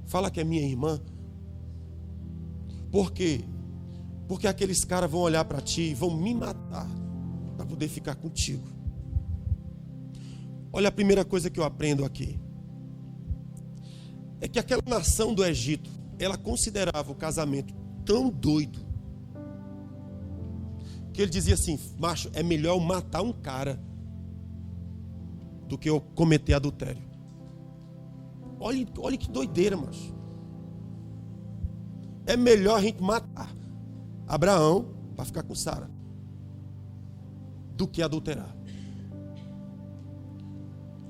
Fala que é minha irmã. Por quê? Porque aqueles caras vão olhar para ti e vão me matar para poder ficar contigo. Olha a primeira coisa que eu aprendo aqui. É que aquela nação do Egito, ela considerava o casamento tão doido, que ele dizia assim: macho, é melhor eu matar um cara do que eu cometer adultério. Olha que doideira, macho. É melhor a gente matar Abraão para ficar com Sara do que adulterar.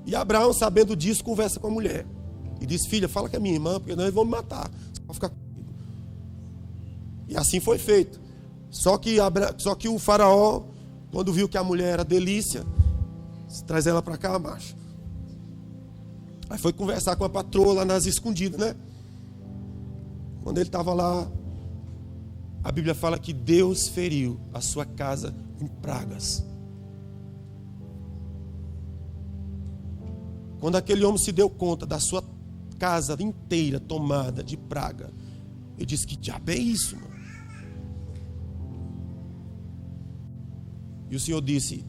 E Abraão, sabendo disso, conversa com a mulher e diz: filha, fala que é minha irmã, porque nós vamos matar, você vai ficar comigo. E assim foi feito. Só que o faraó, quando viu que a mulher era delícia, traz ela para cá, macho. Aí foi conversar com a patroa lá nas escondidas, né? Quando ele estava lá, a Bíblia fala que Deus feriu a sua casa com pragas. Quando aquele homem se deu conta da sua casa inteira tomada de praga, ele disse: que diabo é isso, mano? E o Senhor disse: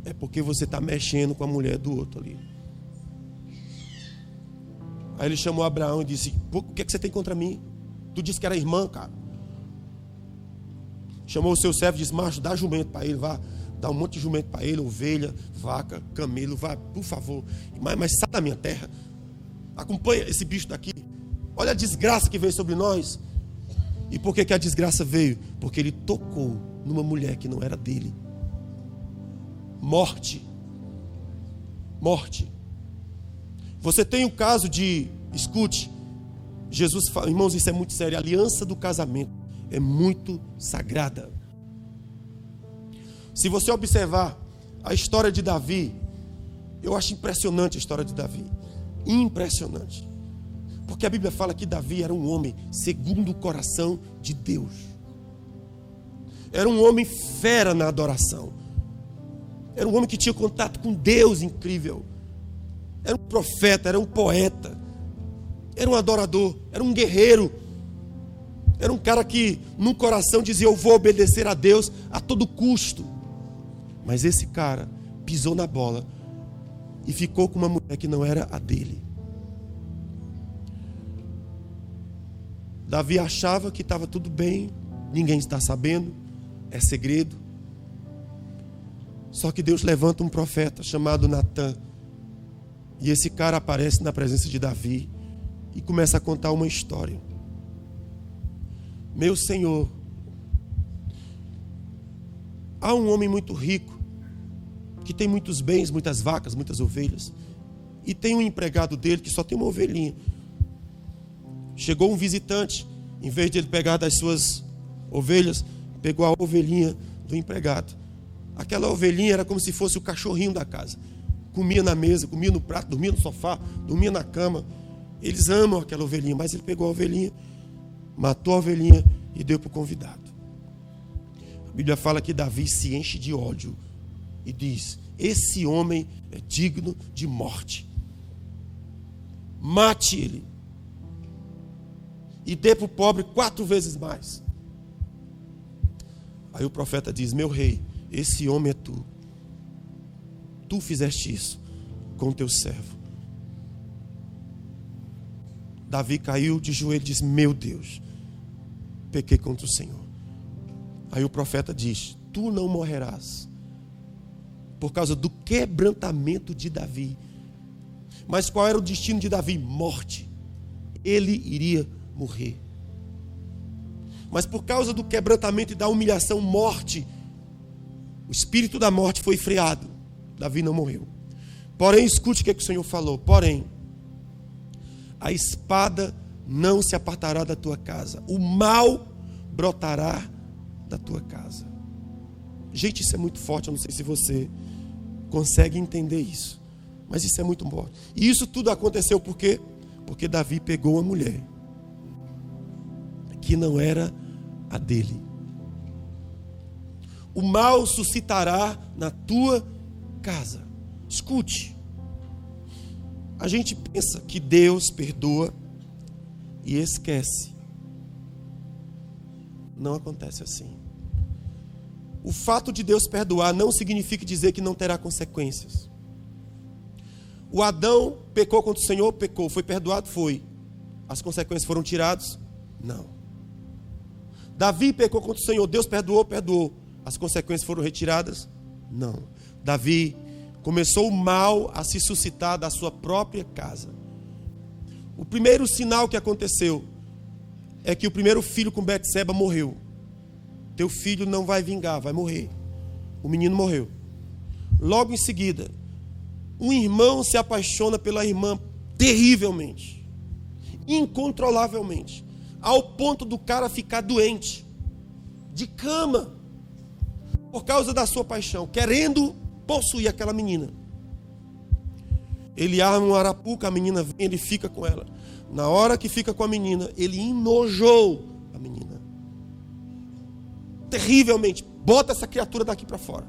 é porque você está mexendo com a mulher do outro ali. Aí ele chamou Abraão e disse: o que é que você tem contra mim? Tu disse que era irmã, cara. Chamou o seu servo e disse: macho, dá jumento para ele, vá. Dá um monte de jumento para ele, ovelha, vaca, camelo, vá, por favor. Mas sai da minha terra. Acompanha esse bicho daqui. Olha a desgraça que veio sobre nós. E por que a desgraça veio? Porque ele tocou numa mulher que não era dele. Morte. Morte. Você tem o caso de, escute, Jesus fala, irmãos, isso é muito sério. A aliança do casamento é muito sagrada. Se você observar a história de Davi, eu acho impressionante a história de Davi. Impressionante. Porque a Bíblia fala que Davi era um homem segundo o coração de Deus. Era um homem fera na adoração. Era um homem que tinha contato com Deus incrível. Era um profeta, era um poeta. Era um adorador, era um guerreiro. Era um cara que no coração dizia: eu vou obedecer a Deus a todo custo. Mas esse cara pisou na bola e ficou com uma mulher que não era a dele. Davi achava que estava tudo bem, ninguém está sabendo, é segredo. Só que Deus levanta um profeta chamado Natã, e esse cara aparece na presença de Davi e começa a contar uma história. Meu Senhor, há um homem muito rico, que tem muitos bens, muitas vacas, muitas ovelhas, e tem um empregado dele que só tem uma ovelhinha. Chegou um visitante, em vez de ele pegar das suas ovelhas, pegou a ovelhinha do empregado. Aquela ovelhinha era como se fosse o cachorrinho da casa. Comia na mesa, comia no prato, dormia no sofá, dormia na cama. Eles amam aquela ovelhinha, mas ele pegou a ovelhinha, matou a ovelhinha e deu para o convidado. A Bíblia fala que Davi se enche de ódio e diz: esse homem é digno de morte. Mate ele e dê para o pobre 4 vezes mais. Aí o profeta diz: meu rei, esse homem é tu. Tu fizeste isso com teu servo. Davi caiu de joelho e disse: meu Deus, pequei contra o Senhor. Aí o profeta diz: tu não morrerás, por causa do quebrantamento de Davi. Mas qual era o destino de Davi? Morte. Ele iria morrer. Mas por causa do quebrantamento e da humilhação, morte. O espírito da morte foi freado. Davi não morreu. Porém, escute o que o Senhor falou. Porém, a espada não se apartará da tua casa. O mal brotará da tua casa. Gente, isso é muito forte, eu não sei se você consegue entender isso, mas isso é muito forte. E isso tudo aconteceu por quê? Porque Davi pegou uma mulher que não era a dele. O mal suscitará na tua casa. Escute. A gente pensa que Deus perdoa e esquece. Não acontece assim. O fato de Deus perdoar não significa dizer que não terá consequências. O Adão pecou contra o Senhor, pecou. Foi perdoado? Foi. As consequências foram tiradas? Não. Davi pecou contra o Senhor, Deus perdoou, perdoou. As consequências foram retiradas? Não. Davi começou o mal a se suscitar da sua própria casa. O primeiro sinal que aconteceu é que o primeiro filho com Betseba morreu. Teu filho não vai vingar, vai morrer. O menino morreu. Logo em seguida, um irmão se apaixona pela irmã terrivelmente, incontrolavelmente, ao ponto do cara ficar doente, de cama, por causa da sua paixão, querendo possuir aquela menina. Ele arma um arapuca, a menina vem, ele fica com ela. Na hora que fica com a menina, ele enojou a menina terrivelmente. Bota essa criatura daqui para fora.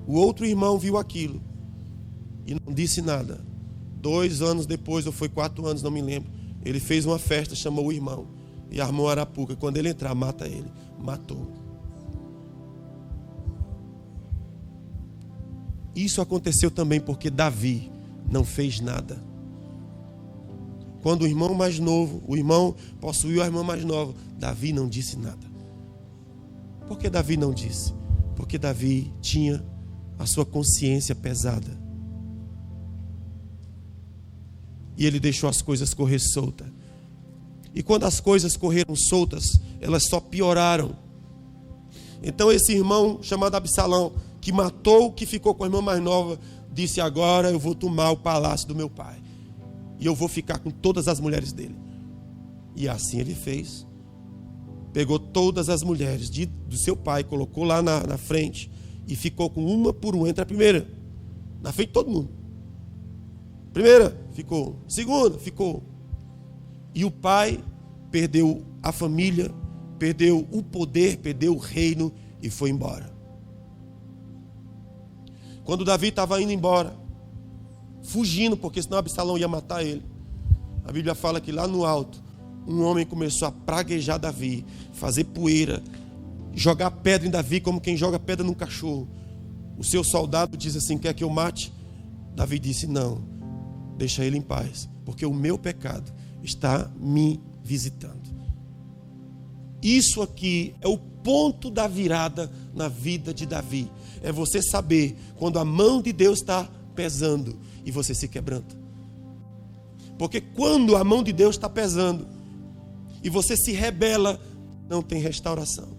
O outro irmão viu aquilo e não disse nada. 2 anos depois, ou foi 4 anos, não me lembro, ele fez uma festa, chamou o irmão e armou a arapuca. Quando ele entrar, mata ele. Matou. Isso aconteceu também porque Davi não fez nada. Quando o irmão mais novo, o irmão possuiu a irmã mais nova, Davi não disse nada. Por que Davi não disse? Porque Davi tinha a sua consciência pesada. E ele deixou as coisas correr soltas. E quando as coisas correram soltas, elas só pioraram. Então esse irmão chamado Absalão, que matou, que ficou com a irmã mais nova, disse: agora eu vou tomar o palácio do meu pai. E eu vou ficar com todas as mulheres dele. E assim ele fez. Pegou todas as mulheres do seu pai, colocou lá na frente e ficou com uma por uma. Entre a primeira, na frente de todo mundo. Primeira, ficou. Segunda, ficou. E o pai perdeu a família, perdeu o poder, perdeu o reino e foi embora. Quando Davi estava indo embora, fugindo, porque senão Absalão ia matar ele, a Bíblia fala que lá no alto, um homem começou a praguejar Davi, fazer poeira, jogar pedra em Davi como quem joga pedra num cachorro. O seu soldado diz assim: quer que eu mate? Davi disse: não, deixa ele em paz, porque o meu pecado está me visitando. Isso aqui é o ponto da virada na vida de Davi. É você saber quando a mão de Deus está pesando e você se quebranta. Porque quando a mão de Deus está pesando e você se rebela, não tem restauração.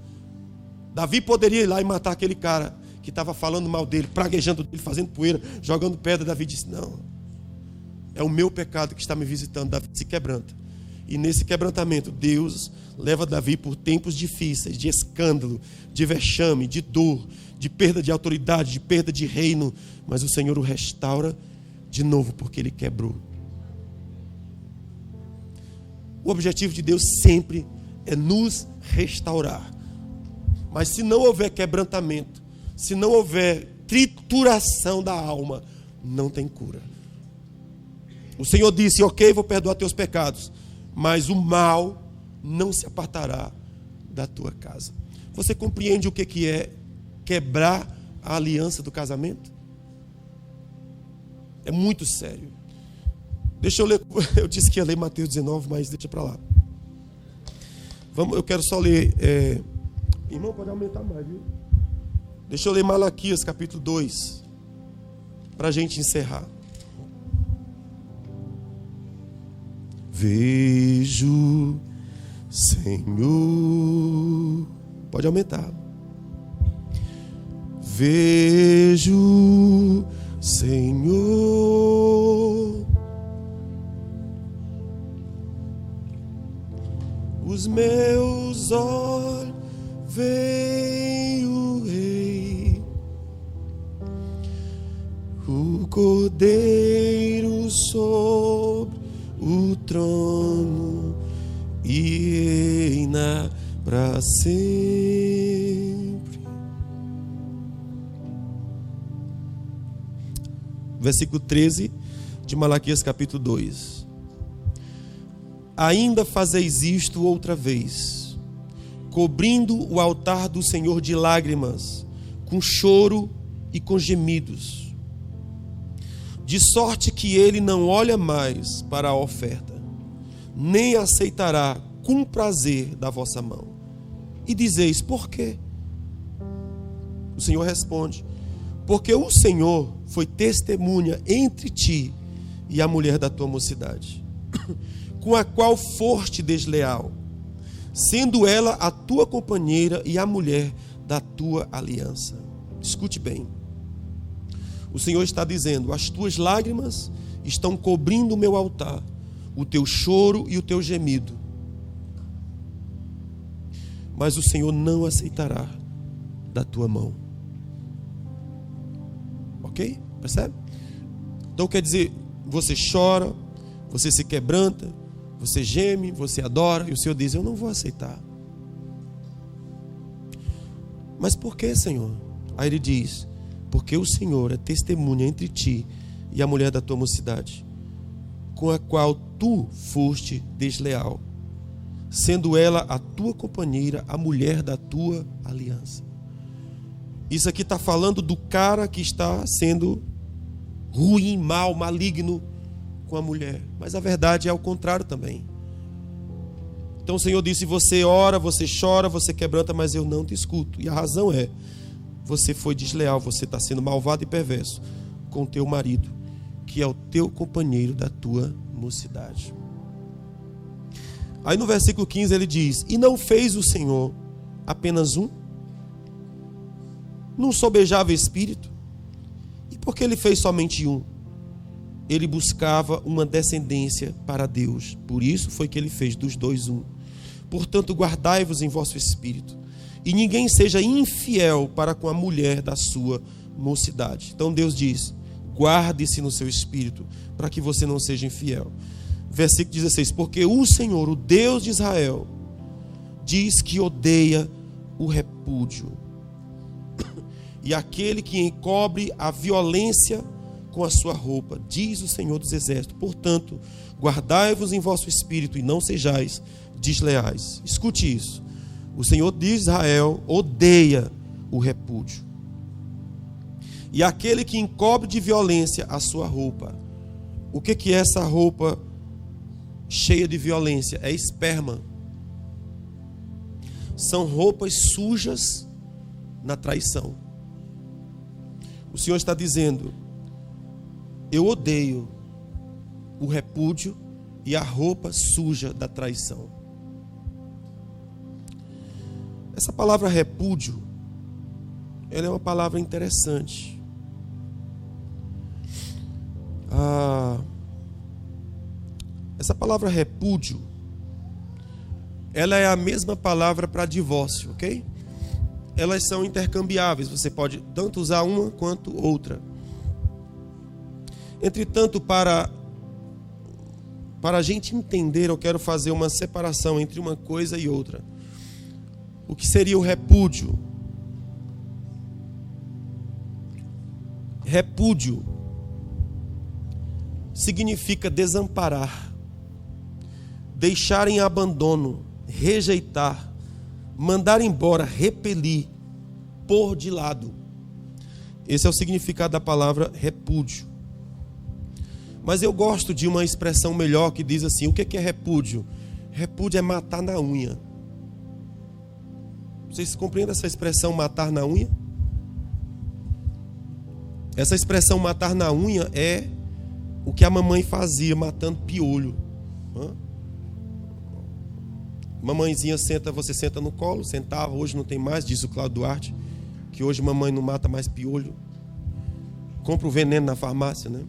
Davi poderia ir lá e matar aquele cara que estava falando mal dele, praguejando dele, fazendo poeira, jogando pedra. Davi disse: não, é o meu pecado que está me visitando. Davi se quebranta. E nesse quebrantamento, Deus leva Davi por tempos difíceis, de escândalo, de vexame, de dor, de perda de autoridade, de perda de reino. Mas o Senhor o restaura de novo, porque ele quebrou. O objetivo de Deus sempre é nos restaurar. Mas se não houver quebrantamento, se não houver trituração da alma, não tem cura. O Senhor disse: ok, vou perdoar teus pecados, mas o mal não se apartará da tua casa. Você compreende o que é quebrar a aliança do casamento? É muito sério. Deixa eu ler, eu disse que ia ler Mateus 19, mas deixa para lá. Eu quero só ler, irmão, pode aumentar mais, viu? Deixa eu ler Malaquias capítulo 2, para a gente encerrar. Vejo, Senhor, pode aumentar. Vejo, Senhor, os meus olhos Veio o Rei, o Cordeiro sobre o trono e reina para sempre. Versículo 13 de Malaquias capítulo 2. Ainda fazeis isto outra vez, cobrindo o altar do Senhor de lágrimas, com choro e com gemidos, de sorte que ele não olha mais para a oferta, nem aceitará com prazer da vossa mão. E dizeis, por quê? O Senhor responde, porque o Senhor foi testemunha entre ti e a mulher da tua mocidade, com a qual foste desleal, sendo ela a tua companheira e a mulher da tua aliança. Escute bem. O Senhor está dizendo, as tuas lágrimas estão cobrindo o meu altar, o teu choro e o teu gemido. Mas o Senhor não aceitará da tua mão. Ok? Percebe? Então quer dizer, você chora, você se quebranta, você geme, você adora, e o Senhor diz, eu não vou aceitar. Mas por que, Senhor? Aí ele diz, porque o Senhor é testemunha entre ti e a mulher da tua mocidade, com a qual tu foste desleal, sendo ela a tua companheira, a mulher da tua aliança. Isso aqui está falando do cara que está sendo ruim, mal, maligno com a mulher. Mas a verdade é o contrário também. Então o Senhor disse, você ora, você chora, você quebranta, mas eu não te escuto. E a razão é, você foi desleal, você está sendo malvado e perverso com o teu marido, que é o teu companheiro da tua mocidade. Aí no versículo 15 ele diz, e não fez o Senhor apenas um? Não sobejava espírito? E por que ele fez somente um? Ele buscava uma descendência para Deus. Por isso foi que ele fez dos dois um. Portanto, guardai-vos em vosso espírito, e ninguém seja infiel para com a mulher da sua mocidade. Então Deus diz, guarde-se no seu espírito, para que você não seja infiel. Versículo 16, porque o Senhor, o Deus de Israel, diz que odeia o repúdio, e aquele que encobre a violência com a sua roupa, diz o Senhor dos Exércitos. Portanto, guardai-vos em vosso espírito e não sejais desleais. Escute isso. O Senhor de Israel odeia o repúdio. E aquele que encobre de violência a sua roupa. O que é essa roupa cheia de violência? É esperma. São roupas sujas na traição. O Senhor está dizendo, eu odeio o repúdio e a roupa suja da traição. Essa palavra repúdio, ela é uma palavra interessante. Essa palavra repúdio, ela é a mesma palavra para divórcio, ok? Elas são intercambiáveis, você pode tanto usar uma quanto outra. Entretanto, para a gente entender, eu quero fazer uma separação entre uma coisa e outra. O que seria o repúdio? Repúdio significa desamparar, deixar em abandono, rejeitar, mandar embora, repelir, pôr de lado. Esse é o significado da palavra repúdio. Mas eu gosto de uma expressão melhor que diz assim, o que é repúdio? Repúdio é matar na unha. Vocês compreendem essa expressão matar na unha? Essa expressão matar na unha é o que a mamãe fazia matando piolho. Mamãezinha senta, você senta no colo, sentava, hoje não tem mais, diz o Cláudio Duarte, que hoje mamãe não mata mais piolho. Compra o veneno na farmácia, né?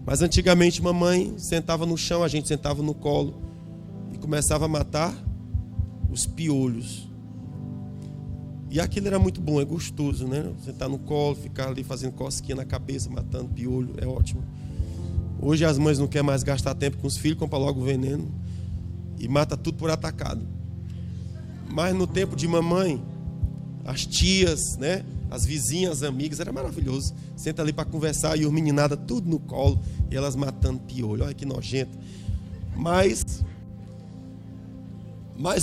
Mas antigamente mamãe sentava no chão, a gente sentava no colo e começava a matar os piolhos. E aquilo era muito bom, é gostoso, né? Sentar no colo, ficar ali fazendo cosquinha na cabeça, matando piolho, é ótimo. Hoje as mães não querem mais gastar tempo com os filhos, compra logo o veneno e mata tudo por atacado. Mas no tempo de mamãe, as tias, né? As vizinhas, as amigas, era maravilhoso. Senta ali para conversar e os meninadas tudo no colo e elas matando piolho. Olha que nojento. Mas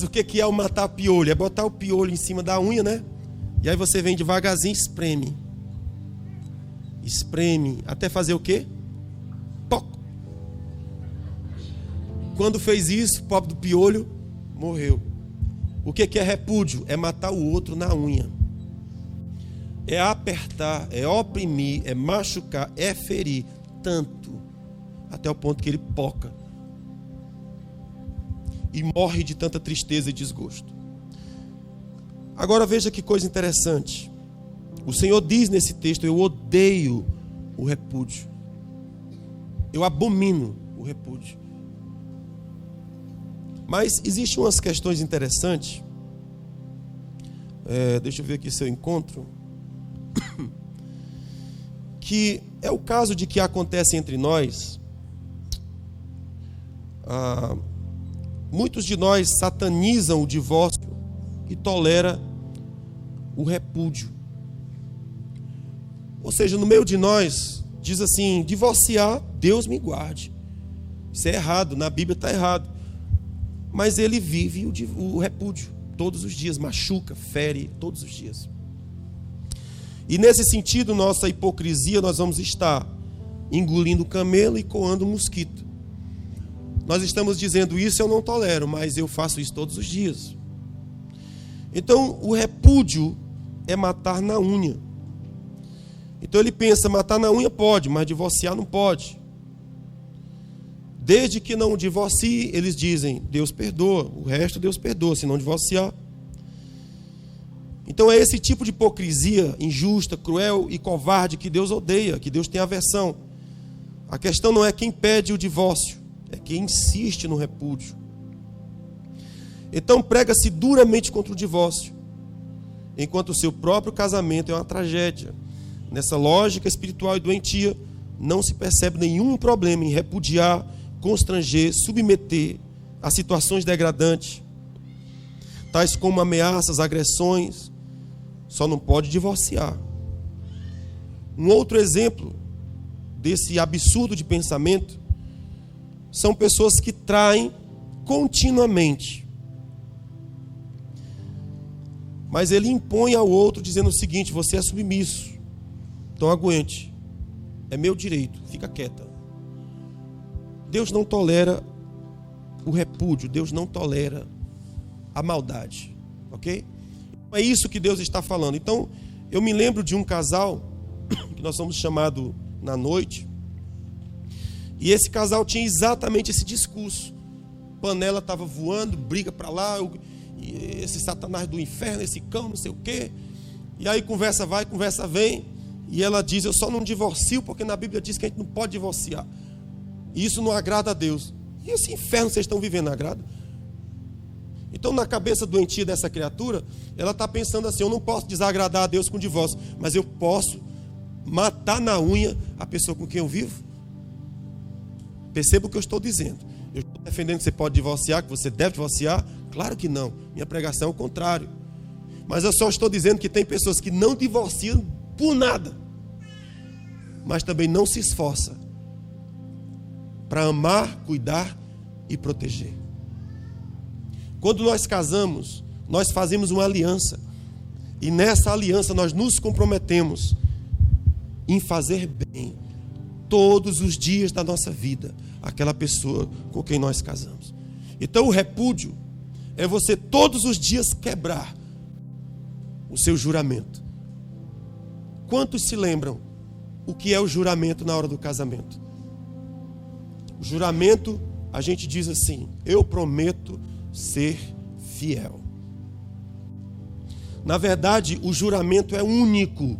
o que é o matar piolho? É botar o piolho em cima da unha, né? E aí você vem devagarzinho e espreme. Espreme. Até fazer o quê? Poc. Quando fez isso, o pobre do piolho morreu. O que é repúdio? É matar o outro na unha. É apertar, é oprimir, é machucar, é ferir. Tanto. Até o ponto que ele poca. E morre de tanta tristeza e desgosto. Agora veja que coisa interessante. O Senhor diz nesse texto: eu odeio o repúdio. Eu abomino o repúdio. Mas existem umas questões interessantes. Deixa eu ver aqui se eu encontro. Que é o caso de que acontece entre nós. Muitos de nós satanizam o divórcio e toleram o repúdio. Ou seja, no meio de nós, diz assim: divorciar, Deus me guarde. Isso é errado, na Bíblia está errado. Mas ele vive o repúdio todos os dias, machuca, fere todos os dias. E nesse sentido, nossa hipocrisia, nós vamos estar engolindo camelo e coando mosquito. Nós estamos dizendo: isso eu não tolero, mas eu faço isso todos os dias. Então, o repúdio é matar na unha. Então ele pensa: matar na unha pode, mas divorciar não pode. Desde que não divorcie, eles dizem: Deus perdoa, o resto Deus perdoa, se não divorciar. Então é esse tipo de hipocrisia injusta, cruel e covarde que Deus odeia, que Deus tem aversão. A questão não é quem pede o divórcio, é quem insiste no repúdio. Então prega-se duramente contra o divórcio, enquanto o seu próprio casamento é uma tragédia. Nessa lógica espiritual e doentia, não se percebe nenhum problema em repudiar, constranger, submeter a situações degradantes, tais como ameaças, agressões. Só não pode divorciar. Um outro exemplo desse absurdo de pensamento são pessoas que traem continuamente. Mas ele impõe ao outro dizendo o seguinte: você é submisso, então aguente, é meu direito, fica quieta. Deus não tolera o repúdio, Deus não tolera a maldade, ok? É isso que Deus está falando. Então, eu me lembro de um casal que nós somos chamados na noite, e esse casal tinha exatamente esse discurso. Panela estava voando, briga para lá, esse satanás do inferno, esse cão, não sei o quê. E aí conversa vai, conversa vem, e ela diz: eu só não divorcio porque na Bíblia diz que a gente não pode divorciar. E isso não agrada a Deus. E esse inferno vocês estão vivendo agrada? Então, na cabeça doentia dessa criatura, ela está pensando assim: eu não posso desagradar a Deus com divórcio, mas eu posso matar na unha a pessoa com quem eu vivo. Perceba o que eu estou dizendo. Eu estou defendendo que você pode divorciar, que você deve divorciar? Claro que não. Minha pregação é o contrário. Mas eu só estou dizendo que tem pessoas que não divorciam por nada, mas também não se esforça para amar, cuidar e proteger. Quando nós casamos, nós fazemos uma aliança. E nessa aliança nós nos comprometemos em fazer bem todos os dias da nossa vida àquela pessoa com quem nós casamos. Então o repúdio é você todos os dias quebrar o seu juramento. Quantos se lembram o que é o juramento na hora do casamento? O juramento, a gente diz assim: eu prometo ser fiel. Na verdade, o juramento é único.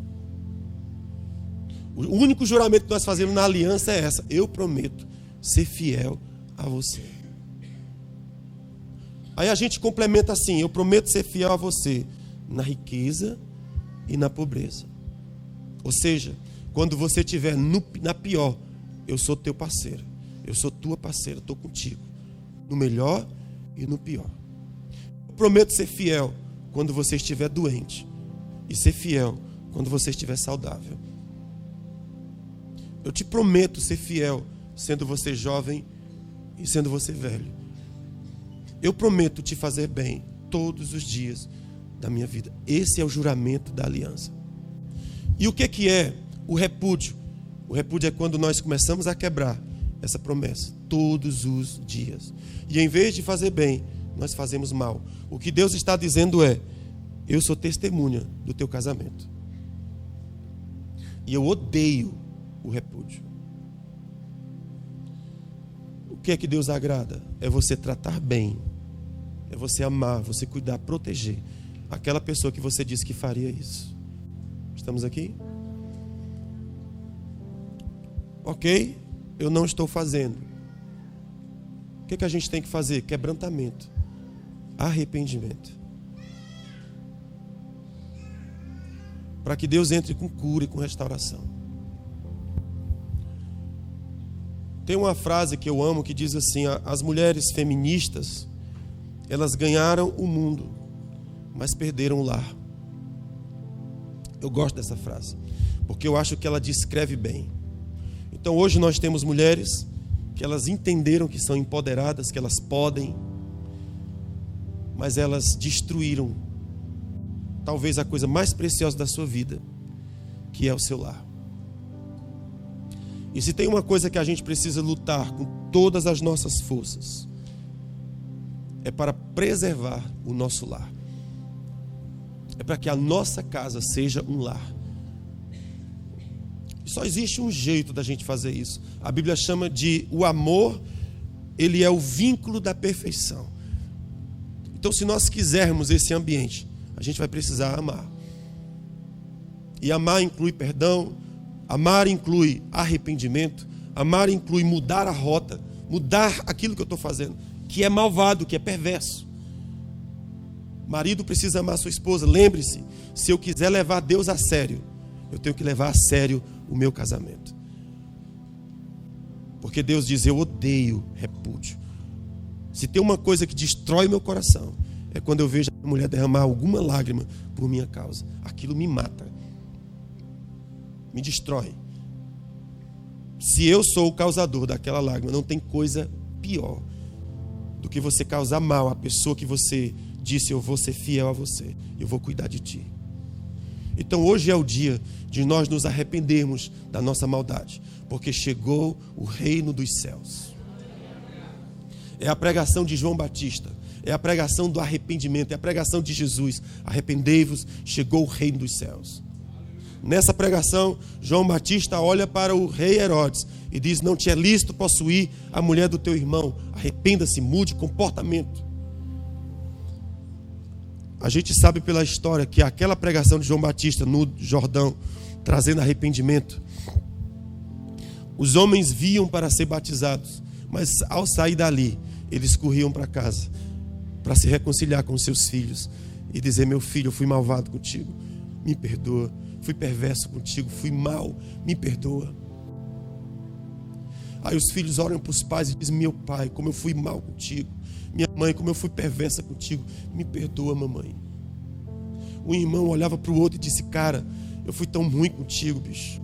O único juramento que nós fazemos na aliança é essa: eu prometo ser fiel a você. Aí a gente complementa assim: eu prometo ser fiel a você na riqueza e na pobreza. Ou seja, quando você estiver na pior, eu sou teu parceiro, eu sou tua parceira, estou contigo, no melhor e no pior. Eu prometo ser fiel quando você estiver doente e ser fiel quando você estiver saudável. Eu te prometo ser fiel sendo você jovem e sendo você velho. Eu prometo te fazer bem todos os dias da minha vida. Esse é o juramento da aliança. E o que é o repúdio? O repúdio é quando nós começamos a quebrar essa promessa todos os dias. E em vez de fazer bem, nós fazemos mal. O que Deus está dizendo é: eu sou testemunha do teu casamento. E eu odeio o repúdio. O que é que Deus agrada? É você tratar bem, é você amar, você cuidar, proteger aquela pessoa que você disse que faria isso. Estamos aqui? Ok, eu não estou fazendo. O que a gente tem que fazer? Quebrantamento, arrependimento, para que Deus entre com cura e com restauração. Tem uma frase que eu amo que diz assim: as mulheres feministas, elas ganharam o mundo, mas perderam o lar. Eu gosto dessa frase, porque eu acho que ela descreve bem. Então hoje nós temos mulheres que elas entenderam que são empoderadas, que elas podem, mas elas destruíram talvez a coisa mais preciosa da sua vida, que é o seu lar. E se tem uma coisa que a gente precisa lutar com todas as nossas forças, é para preservar o nosso lar. É para que a nossa casa seja um lar. Só existe um jeito da gente fazer isso. A Bíblia chama de o amor, ele é o vínculo da perfeição. Então, se nós quisermos esse ambiente, a gente vai precisar amar. E amar inclui perdão, amar inclui arrependimento, amar inclui mudar a rota, mudar aquilo que eu estou fazendo, que é malvado, que é perverso. Marido precisa amar sua esposa. Lembre-se, se eu quiser levar Deus a sério, eu tenho que levar a sério o meu casamento. Porque Deus diz: eu odeio repúdio. Se tem uma coisa que destrói meu coração, é quando eu vejo a mulher derramar alguma lágrima por minha causa. Aquilo me mata, me destrói. Se eu sou o causador daquela lágrima, não tem coisa pior do que você causar mal à pessoa que você disse: eu vou ser fiel a você, eu vou cuidar de ti. Então hoje é o dia de nós nos arrependermos da nossa maldade, porque chegou o reino dos céus. É a pregação de João Batista, é a pregação do arrependimento, é a pregação de Jesus: arrependei-vos, chegou o reino dos céus. Nessa pregação, João Batista olha para o rei Herodes e diz: não te é lícito possuir a mulher do teu irmão, arrependa-se, mude comportamento. A gente sabe pela história que aquela pregação de João Batista no Jordão, trazendo arrependimento, os homens viam para ser batizados, mas ao sair dali, eles corriam para casa para se reconciliar com os seus filhos e dizer: meu filho, eu fui malvado contigo, me perdoa, fui perverso contigo, fui mal, me perdoa. Aí os filhos olham para os pais e dizem: meu pai, como eu fui mal contigo. Minha mãe, como eu fui perversa contigo, me perdoa, mamãe. Um irmão olhava para o outro e disse: cara, eu fui tão ruim contigo, bicho.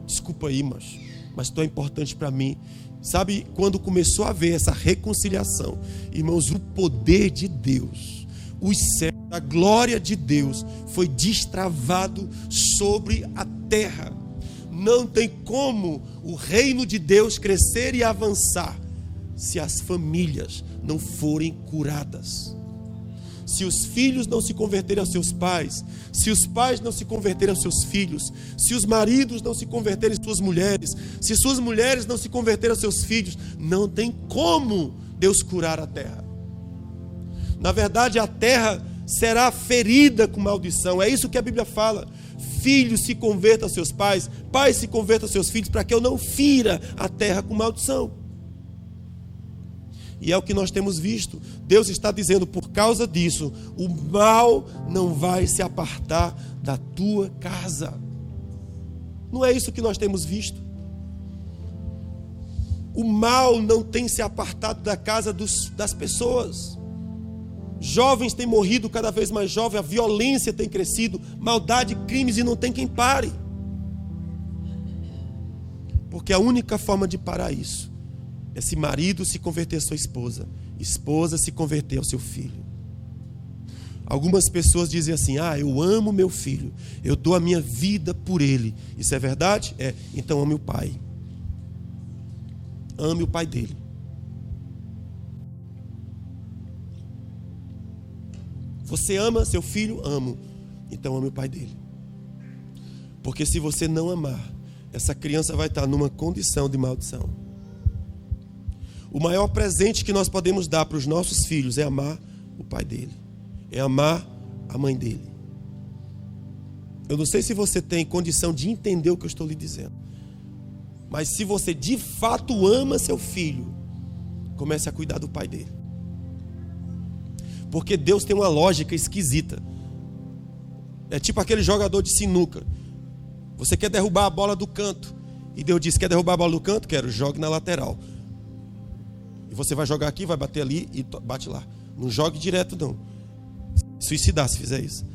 Desculpa aí, mas tu é importante para mim. Sabe, quando começou a haver essa reconciliação, irmãos, o poder de Deus, os céus, a glória de Deus foi destravado sobre a terra. Não tem como o reino de Deus crescer e avançar se as famílias não forem curadas. Se os filhos não se converterem aos seus pais, se os pais não se converterem aos seus filhos, se os maridos não se converterem às suas mulheres, se suas mulheres não se converterem aos seus filhos, não tem como Deus curar a terra. Na verdade, a terra será ferida com maldição. É isso que a Bíblia fala. Filhos se convertam aos seus pais, pais se convertam aos seus filhos, para que eu não fira a terra com maldição. E é o que nós temos visto. Deus está dizendo, por causa disso, o mal não vai se apartar da tua casa. Não é isso que nós temos visto? O mal não tem se apartado da casa das pessoas. Jovens têm morrido cada vez mais jovens, a violência tem crescido, maldade, crimes, e não tem quem pare. Porque a única forma de parar isso é se marido se converter à sua esposa, esposa se converter ao seu filho. Algumas pessoas dizem assim: eu amo meu filho, eu dou a minha vida por ele. Isso é verdade? É. Então ame o pai. Ame o pai dele. Você ama seu filho? Amo. Então ame o pai dele. Porque se você não amar, essa criança vai estar numa condição de maldição. O maior presente que nós podemos dar para os nossos filhos é amar o pai dele, é amar a mãe dele. Eu não sei se você tem condição de entender o que eu estou lhe dizendo, mas se você de fato ama seu filho, comece a cuidar do pai dele. Porque Deus tem uma lógica esquisita. É tipo aquele jogador de sinuca. Você quer derrubar a bola do canto, e Deus diz: quer derrubar a bola do canto? Quero, jogue na lateral. E você vai jogar aqui, vai bater ali e bate lá. Não jogue direto não. Suicidar se fizer isso.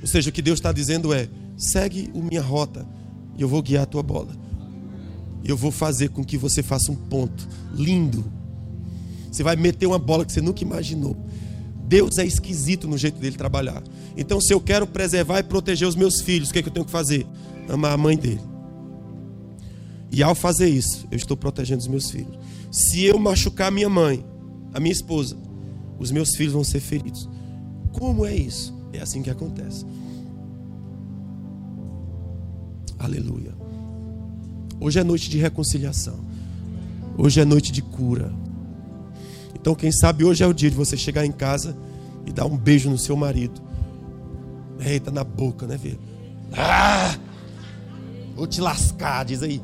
Ou seja, o que Deus está dizendo é: segue a minha rota e eu vou guiar a tua bola. E eu vou fazer com que você faça um ponto lindo. Você vai meter uma bola que você nunca imaginou. Deus é esquisito no jeito dele trabalhar. Então, se eu quero preservar e proteger os meus filhos, o que é que eu tenho que fazer? Amar a mãe dele. E ao fazer isso, eu estou protegendo os meus filhos. Se eu machucar a minha mãe, a minha esposa, os meus filhos vão ser feridos. Como é isso? É assim que acontece. Aleluia. Hoje é noite de reconciliação. Hoje é noite de cura. Então, quem sabe hoje é o dia de você chegar em casa e dar um beijo no seu marido. Eita, na boca, né, filho? Vou te lascar, diz aí.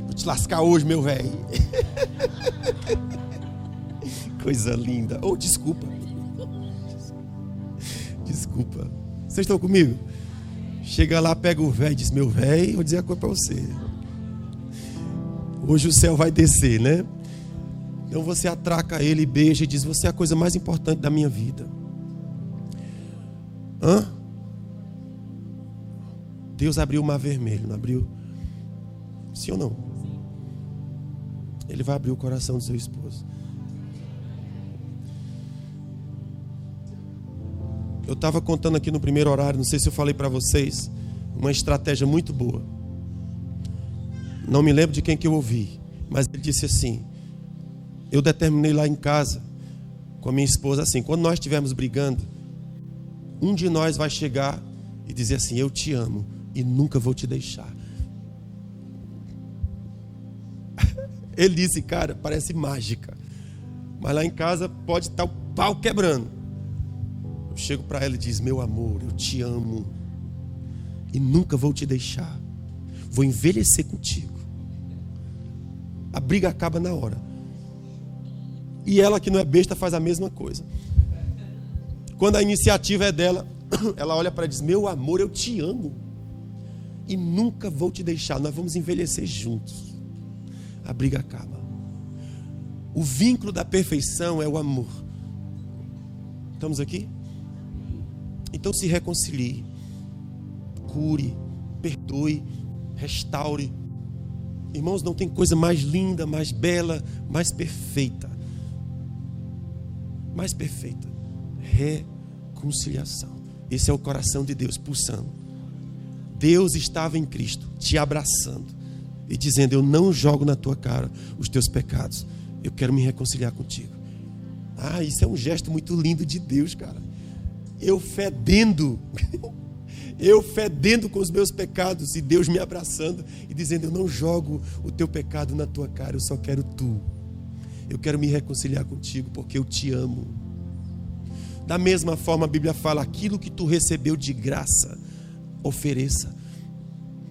Vou te lascar hoje, meu velho. Coisa linda. Desculpa. Desculpa. Vocês estão comigo? Chega lá, pega o velho e diz: meu velho, vou dizer a coisa para você. Hoje o céu vai descer, né? Então você atraca ele, beija e diz: você é a coisa mais importante da minha vida. Deus abriu o mar vermelho, não abriu? Sim ou não? Ele vai abrir o coração do seu esposo. Eu estava contando aqui no primeiro horário, não sei se eu falei para vocês, uma estratégia muito boa. Não me lembro de quem que eu ouvi, mas ele disse assim: eu determinei lá em casa com a minha esposa assim: quando nós estivermos brigando, um de nós vai chegar e dizer assim: eu te amo e nunca vou te deixar. Ele disse: cara, parece mágica, mas lá em casa pode estar o pau quebrando. Eu chego para ela e diz: meu amor, eu te amo e nunca vou te deixar. Vou envelhecer contigo. A briga acaba na hora. E ela, que não é besta, faz a mesma coisa. Quando a iniciativa é dela, ela olha para ela e diz: meu amor, eu te amo e nunca vou te deixar. Nós vamos envelhecer juntos. A briga acaba. O vínculo da perfeição é o amor. Estamos aqui? Então se reconcilie, cure, perdoe, restaure. Irmãos, não tem coisa mais linda, mais bela, mais perfeita. Mais perfeita. Reconciliação. Esse é o coração de Deus pulsando. Deus estava em Cristo, te abraçando e dizendo: eu não jogo na tua cara os teus pecados. Eu quero me reconciliar contigo. Isso é um gesto muito lindo de Deus, cara. Eu fedendo com os meus pecados, e Deus me abraçando e dizendo: eu não jogo o teu pecado na tua cara, eu só quero tu. Eu quero me reconciliar contigo porque eu te amo. Da mesma forma, a Bíblia fala: aquilo que tu recebeu de graça, ofereça.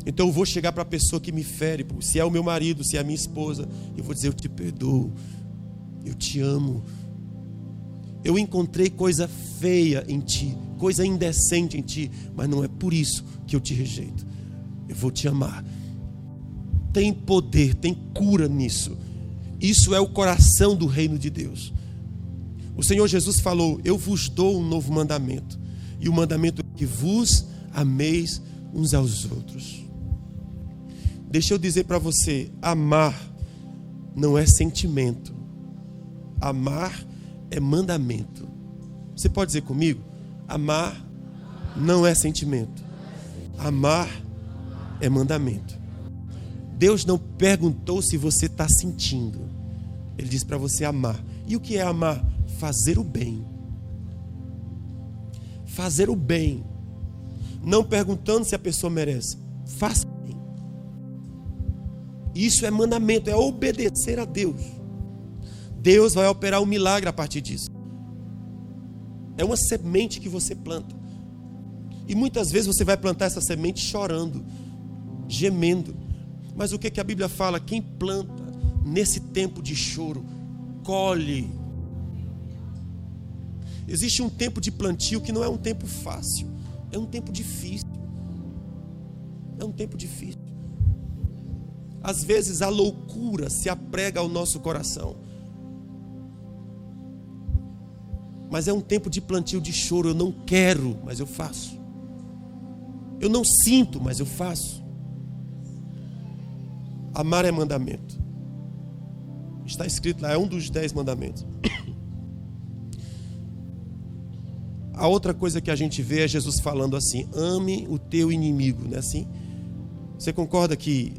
Então eu vou chegar para a pessoa que me fere, se é o meu marido, se é a minha esposa, eu vou dizer: eu te perdoo, eu te amo. Eu encontrei coisa feia em ti, coisa indecente em ti, mas não é por isso que eu te rejeito. Eu vou te amar. Tem poder, tem cura nisso. Isso é o coração do reino de Deus. O Senhor Jesus falou: eu vos dou um novo mandamento. E o mandamento é que vos ameis uns aos outros. Deixa eu dizer para você, amar não é sentimento. Amar é mandamento. Você pode dizer comigo? Amar não é sentimento. Amar é mandamento. Deus não perguntou se você está sentindo. Ele disse para você amar. E o que é amar? Fazer o bem. Fazer o bem. Não perguntando se a pessoa merece. Faça bem. Isso é mandamento, é obedecer a Deus. Deus vai operar um milagre a partir disso. É uma semente que você planta. E muitas vezes você vai plantar essa semente chorando, gemendo. Mas o que a Bíblia fala? Quem planta nesse tempo de choro, colhe. Existe um tempo de plantio que não é um tempo fácil. É um tempo difícil. É um tempo difícil. Às vezes a loucura se aprega ao nosso coração. Mas é um tempo de plantio de choro. Eu não quero, mas eu faço. Eu não sinto, mas eu faço. Amar é mandamento. Está escrito lá, é um dos 10 mandamentos. A outra coisa que a gente vê é Jesus falando assim: ame o teu inimigo, não é assim? Você concorda que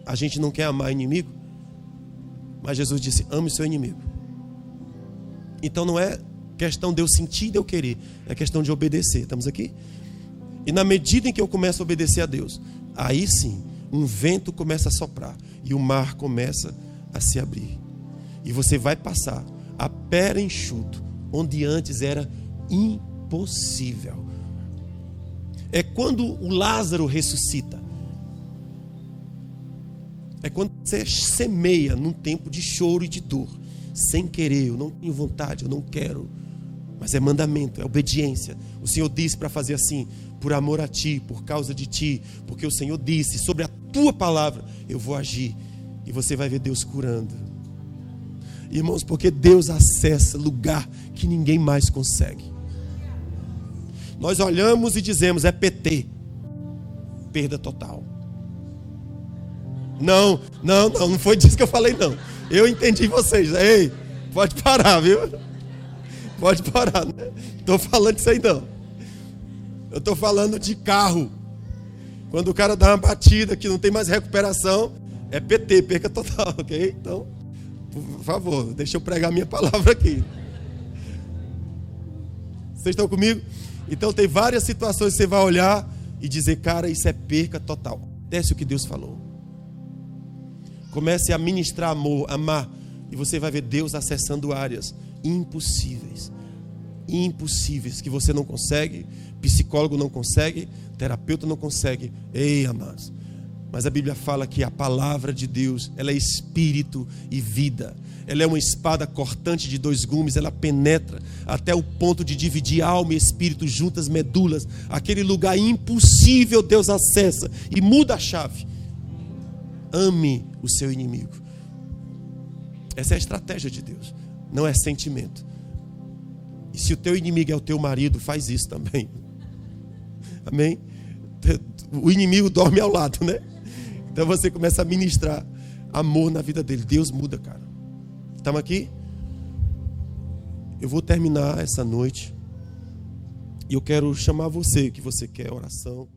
a gente não quer amar inimigo? Mas Jesus disse: ame o seu inimigo. Então não é questão de eu sentir e de eu querer, é questão de obedecer. Estamos aqui? E na medida em que eu começo a obedecer a Deus, aí sim, um vento começa a soprar e o mar começa a se abrir. E você vai passar a pé enxuto, onde antes era impossível. É quando o Lázaro ressuscita. É quando você semeia num tempo de choro e de dor, sem querer. Eu não tenho vontade, eu não quero, mas é mandamento, é obediência. O Senhor disse para fazer assim: por amor a ti, por causa de ti, porque o Senhor disse, sobre a tua palavra eu vou agir. E você vai ver Deus curando. Irmãos, porque Deus acessa lugar que ninguém mais consegue. Nós olhamos e dizemos: é PT, perda total. Não foi disso que eu falei, não. Eu entendi vocês. Ei, pode parar, viu? Pode parar, né? Estou falando disso aí não. Eu estou falando de carro. Quando o cara dá uma batida que não tem mais recuperação, é PT, perca total, ok? Então, por favor, deixa eu pregar a minha palavra aqui. Vocês estão comigo? Então tem várias situações que você vai olhar e dizer: cara, isso é perca total. Desce o que Deus falou. Comece a ministrar amor, amar, e você vai ver Deus acessando áreas impossíveis. Impossíveis, que você não consegue, psicólogo não consegue, terapeuta não consegue. Ei, amados, mas a Bíblia fala que a palavra de Deus, ela é espírito e vida. Ela é uma espada cortante de 2 gumes, ela penetra até o ponto de dividir alma e espírito, juntas medulas. Aquele lugar impossível Deus acessa e muda a chave. Ame o seu inimigo. Essa é a estratégia de Deus, não é sentimento. E se o teu inimigo é o teu marido, faz isso também. Amém? O inimigo dorme ao lado, né? Então você começa a ministrar amor na vida dele. Deus muda, cara. Estamos aqui? Eu vou terminar essa noite e eu quero chamar você, que você quer oração.